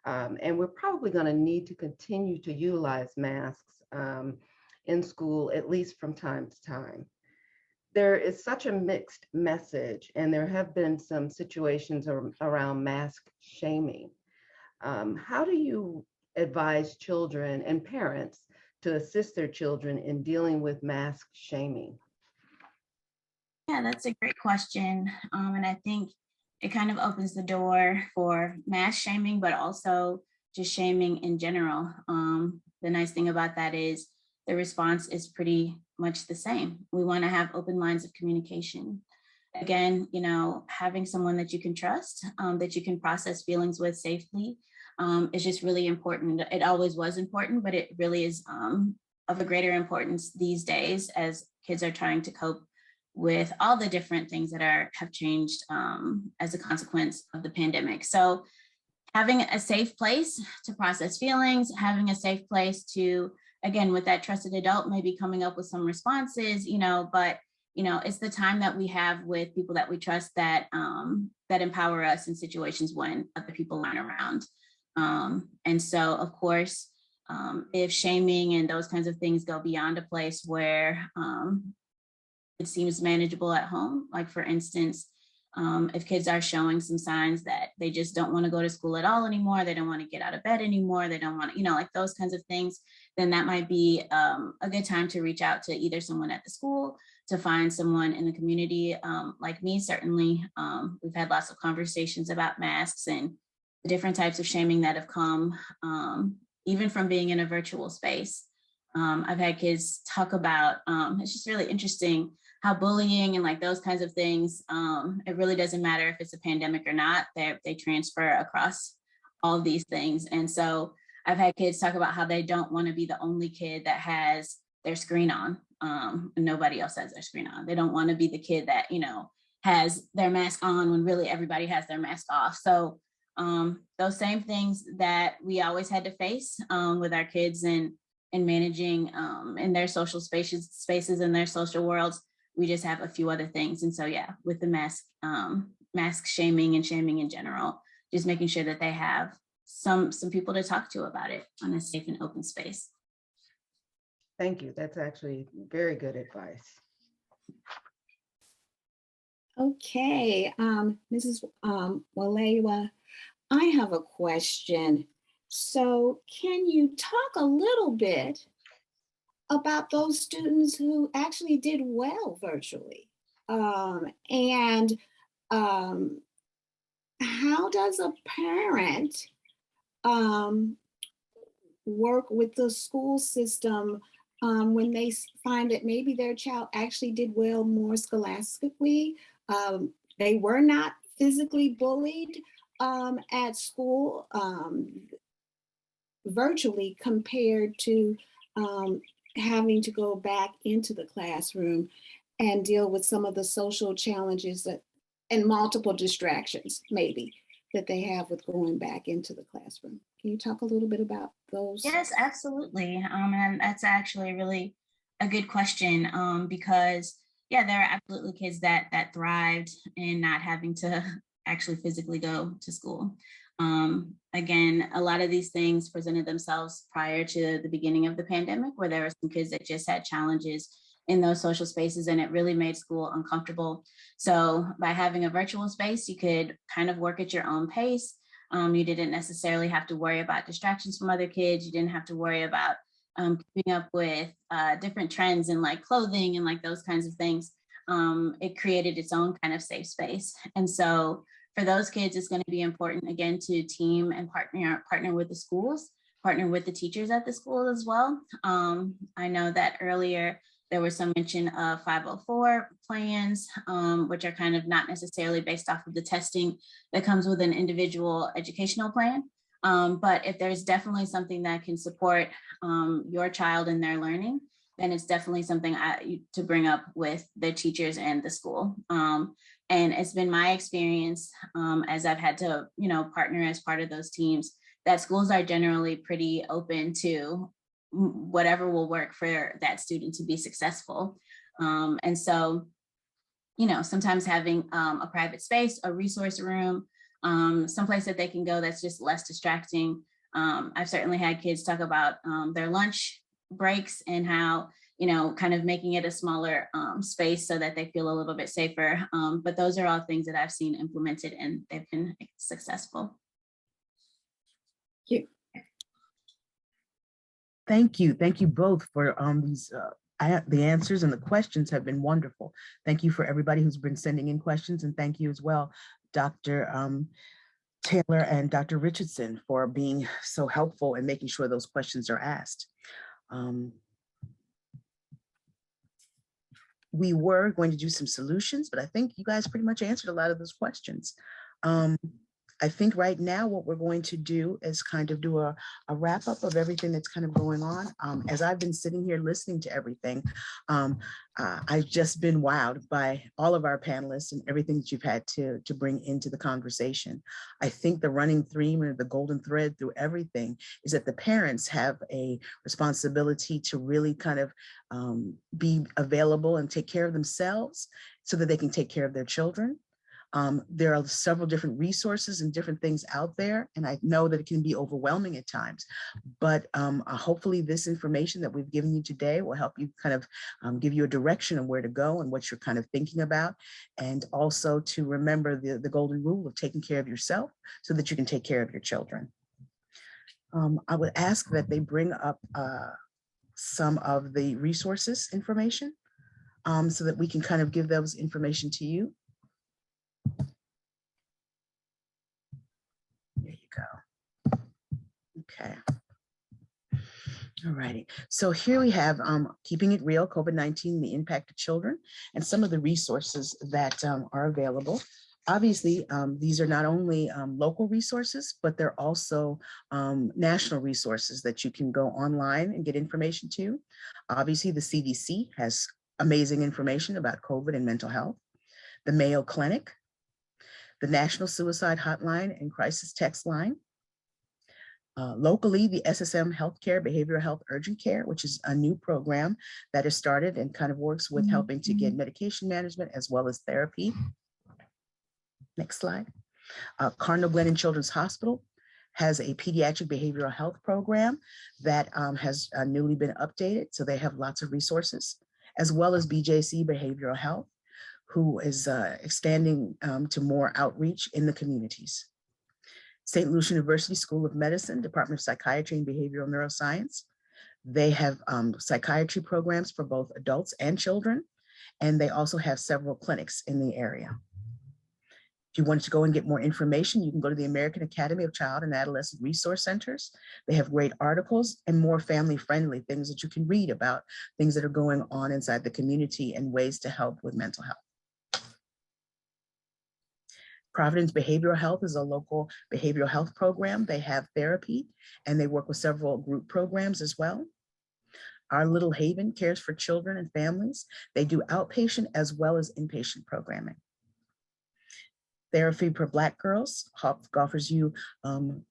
and we're probably going to need to continue to utilize masks in school, at least from time to time. There is such a mixed message, and there have been some situations around mask shaming. How do you advise children and parents to assist their children in dealing with mask shaming? Yeah, that's a great question. And I think it kind of opens the door for mass shaming, but also just shaming in general. The nice thing about that is the response is pretty much the same. We want to have open lines of communication. Again, having someone that you can trust, that you can process feelings with safely, is just really important. It always was important, but it really is of a greater importance these days as kids are trying to cope with all the different things that have changed as a consequence of the pandemic. So having a safe place to process feelings, having a safe place to, again, with that trusted adult, maybe coming up with some responses, but it's the time that we have with people that we trust that empower us in situations when other people aren't around. And so, of course, if shaming and those kinds of things go beyond a place where it seems manageable at home, like for instance, if kids are showing some signs that they just don't want to go to school at all anymore, they don't want to get out of bed anymore, they don't want to, like those kinds of things, then that might be a good time to reach out to either someone at the school, to find someone in the community. Like me, certainly, we've had lots of conversations about masks and the different types of shaming that have come, even from being in a virtual space. I've had kids talk about, it's just really interesting how bullying and like those kinds of things, it really doesn't matter if it's a pandemic or not, they transfer across all of these things. And so I've had kids talk about how they don't want to be the only kid that has their screen on, and nobody else has their screen on. They don't want to be the kid that, has their mask on when really everybody has their mask off. So those same things that we always had to face with our kids and managing in their social spaces and their social worlds, we just have a few other things. And so, yeah, with the mask shaming and shaming in general, just making sure that they have some people to talk to about it on a safe and open space. Thank you. That's actually very good advice. Okay, Mrs. Walewa, I have a question. So can you talk a little bit about those students who actually did well virtually. And how does a parent work with the school system when they find that maybe their child actually did well more scholastically? They were not physically bullied at school virtually compared to having to go back into the classroom and deal with some of the social challenges that, and multiple distractions maybe that they have with going back into the classroom. Can you talk a little bit about those? Yes, absolutely. And that's actually really a good question because yeah, there are absolutely kids that thrived in not having to actually physically go to school. Again, a lot of these things presented themselves prior to the beginning of the pandemic, where there were some kids that just had challenges in those social spaces, and it really made school uncomfortable. So by having a virtual space, you could kind of work at your own pace. You didn't necessarily have to worry about distractions from other kids. You didn't have to worry about keeping up with different trends in like clothing and like those kinds of things. It created its own kind of safe space. And so for those kids, it's going to be important, again, to team and partner with the schools, partner with the teachers at the school as well. I know that earlier there was some mention of 504 plans, which are kind of not necessarily based off of the testing that comes with an individual educational plan. But if there's definitely something that can support your child in their learning, then it's definitely something to bring up with the teachers and the school. And it's been my experience as I've had to, partner as part of those teams, that schools are generally pretty open to whatever will work for that student to be successful. And so, sometimes having a private space, a resource room, someplace that they can go that's just less distracting. I've certainly had kids talk about their lunch breaks and how, kind of making it a smaller space so that they feel a little bit safer. But those are all things that I've seen implemented and they've been successful. Thank you. Thank you. Thank you both for these. The answers and the questions have been wonderful. Thank you for everybody who's been sending in questions, and thank you as well, Dr. Taylor and Dr. Richardson, for being so helpful and making sure those questions are asked. We were going to do some solutions, but I think you guys pretty much answered a lot of those questions. I think right now what we're going to do is kind of do a wrap up of everything that's kind of going on. As I've been sitting here listening to everything, I've just been wowed by all of our panelists and everything that you've had to bring into the conversation. I think the running theme or the golden thread through everything is that the parents have a responsibility to really kind of be available and take care of themselves so that they can take care of their children. There are several different resources and different things out there, and I know that it can be overwhelming at times, but hopefully this information that we've given you today will help you kind of give you a direction of where to go and what you're kind of thinking about, and also to remember the golden rule of taking care of yourself so that you can take care of your children. I would ask that they bring up some of the resources information so that we can kind of give those information to you. There you go. Okay. All righty. So here we have Keeping It Real, COVID-19, the Impact of Children, and some of the resources that are available. Obviously, these are not only local resources, but they're also national resources that you can go online and get information to. Obviously, the CDC has amazing information about COVID and mental health. The Mayo Clinic, the National Suicide Hotline and Crisis Text Line. Locally, the SSM Healthcare Behavioral Health Urgent Care, which is a new program that has started and kind of works with helping to get medication management as well as therapy. Next slide. Cardinal Glennon Children's Hospital has a pediatric behavioral health program that has newly been updated. So they have lots of resources, as well as BJC Behavioral Health, who is expanding to more outreach in the communities. St. Lucie University School of Medicine, Department of Psychiatry and Behavioral Neuroscience, They have psychiatry programs for both adults and children, and they also have several clinics in the area. If you want to go and get more information, you can go to the American Academy of Child and Adolescent Resource Centers. They have great articles and more family-friendly things that you can read about things that are going on inside the community and ways to help with mental health. Providence Behavioral Health is a local behavioral health program. They have therapy and they work with several group programs as well. Our Little Haven cares for children and families. They do outpatient as well as inpatient programming. Therapy for Black Girls offers you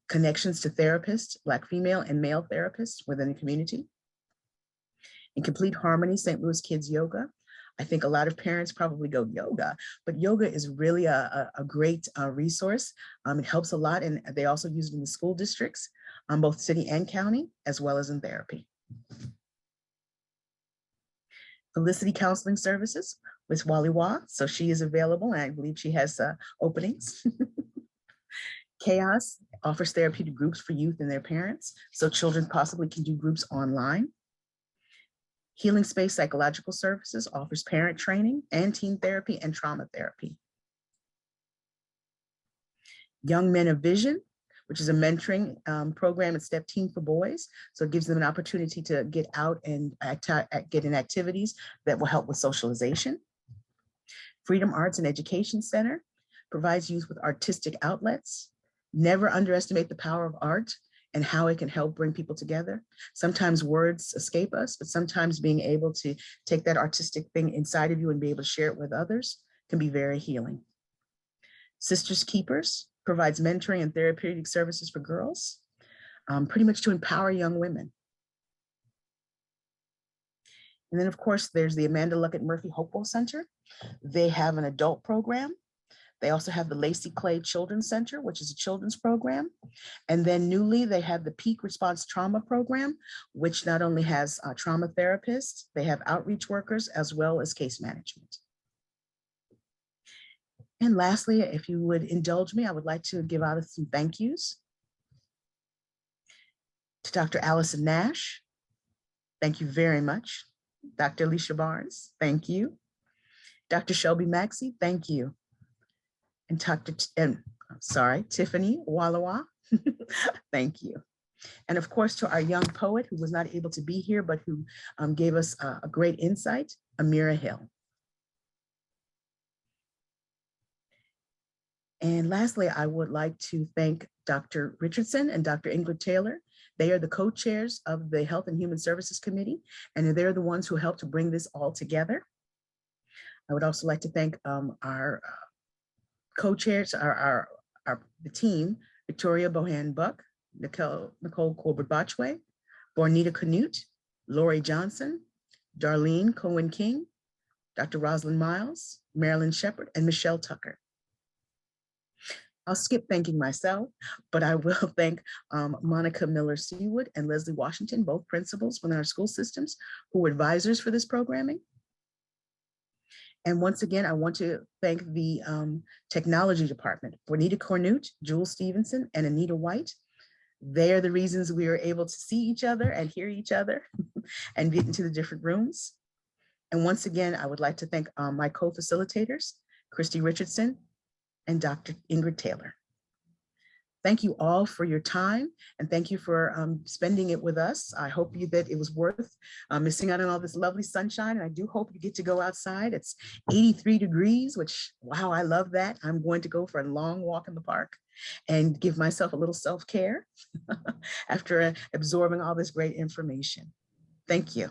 connections to therapists, Black female and male therapists within the community. In Complete Harmony, St. Louis Kids Yoga. I think a lot of parents probably go yoga, but yoga is really a great resource. It helps a lot, and they also use it in the school districts, both city and county, as well as in therapy. Felicity Counseling Services with Waliwa, so she is available, and I believe she has openings. Chaos offers therapeutic groups for youth and their parents, so children possibly can do groups online. Healing Space Psychological Services offers parent training and teen therapy and trauma therapy. Young Men of Vision, which is a mentoring program at Step Team for boys. So it gives them an opportunity to get out and get in activities that will help with socialization. Freedom Arts and Education Center provides youth with artistic outlets. Never underestimate the power of art and how it can help bring people together. Sometimes words escape us, but sometimes being able to take that artistic thing inside of you and be able to share it with others can be very healing. Sisters Keepers provides mentoring and therapeutic services for girls, pretty much to empower young women. And then of course, there's the Amanda Luckett Murphy Hopewell Center. They have an adult program. They also have the Lacey Clay Children's Center, which is a children's program. And then newly, they have the Peak Response Trauma Program, which not only has trauma therapists, they have outreach workers as well as case management. And lastly, if you would indulge me, I would like to give out some thank yous. To Dr. Allison Nash, thank you very much. Dr. Alicia Barnes, thank you. Dr. Shelby Maxey, thank you. And Tiffany Walawa, thank you. And of course, to our young poet who was not able to be here, but who gave us a great insight, Amira Hill. And lastly, I would like to thank Dr. Richardson and Dr. Ingrid Taylor. They are the co-chairs of the Health and Human Services Committee, and they're the ones who helped to bring this all together. I would also like to thank our co-chairs, the team, Victoria Bohan Buck, Nicole Colbert Botchway, Bornita Canute, Lori Johnson, Darlene Cohen King, Dr. Rosalind Miles, Marilyn Shepard, and Michelle Tucker. I'll skip thanking myself, but I will thank Monica Miller-Seawood and Leslie Washington, both principals within our school systems, who were advisors for this programming. And once again, I want to thank the technology department, Bonita Cornute, Jules Stevenson, and Anita White. They are the reasons we are able to see each other and hear each other and get into the different rooms. And once again, I would like to thank my co-facilitators, Christy Richardson and Dr. Ingrid Taylor. Thank you all for your time, and thank you for spending it with us. I hope that it was worth missing out on all this lovely sunshine, and I do hope you get to go outside. It's 83 degrees, which, wow, I love that. I'm going to go for a long walk in the park and give myself a little self-care after absorbing all this great information. Thank you.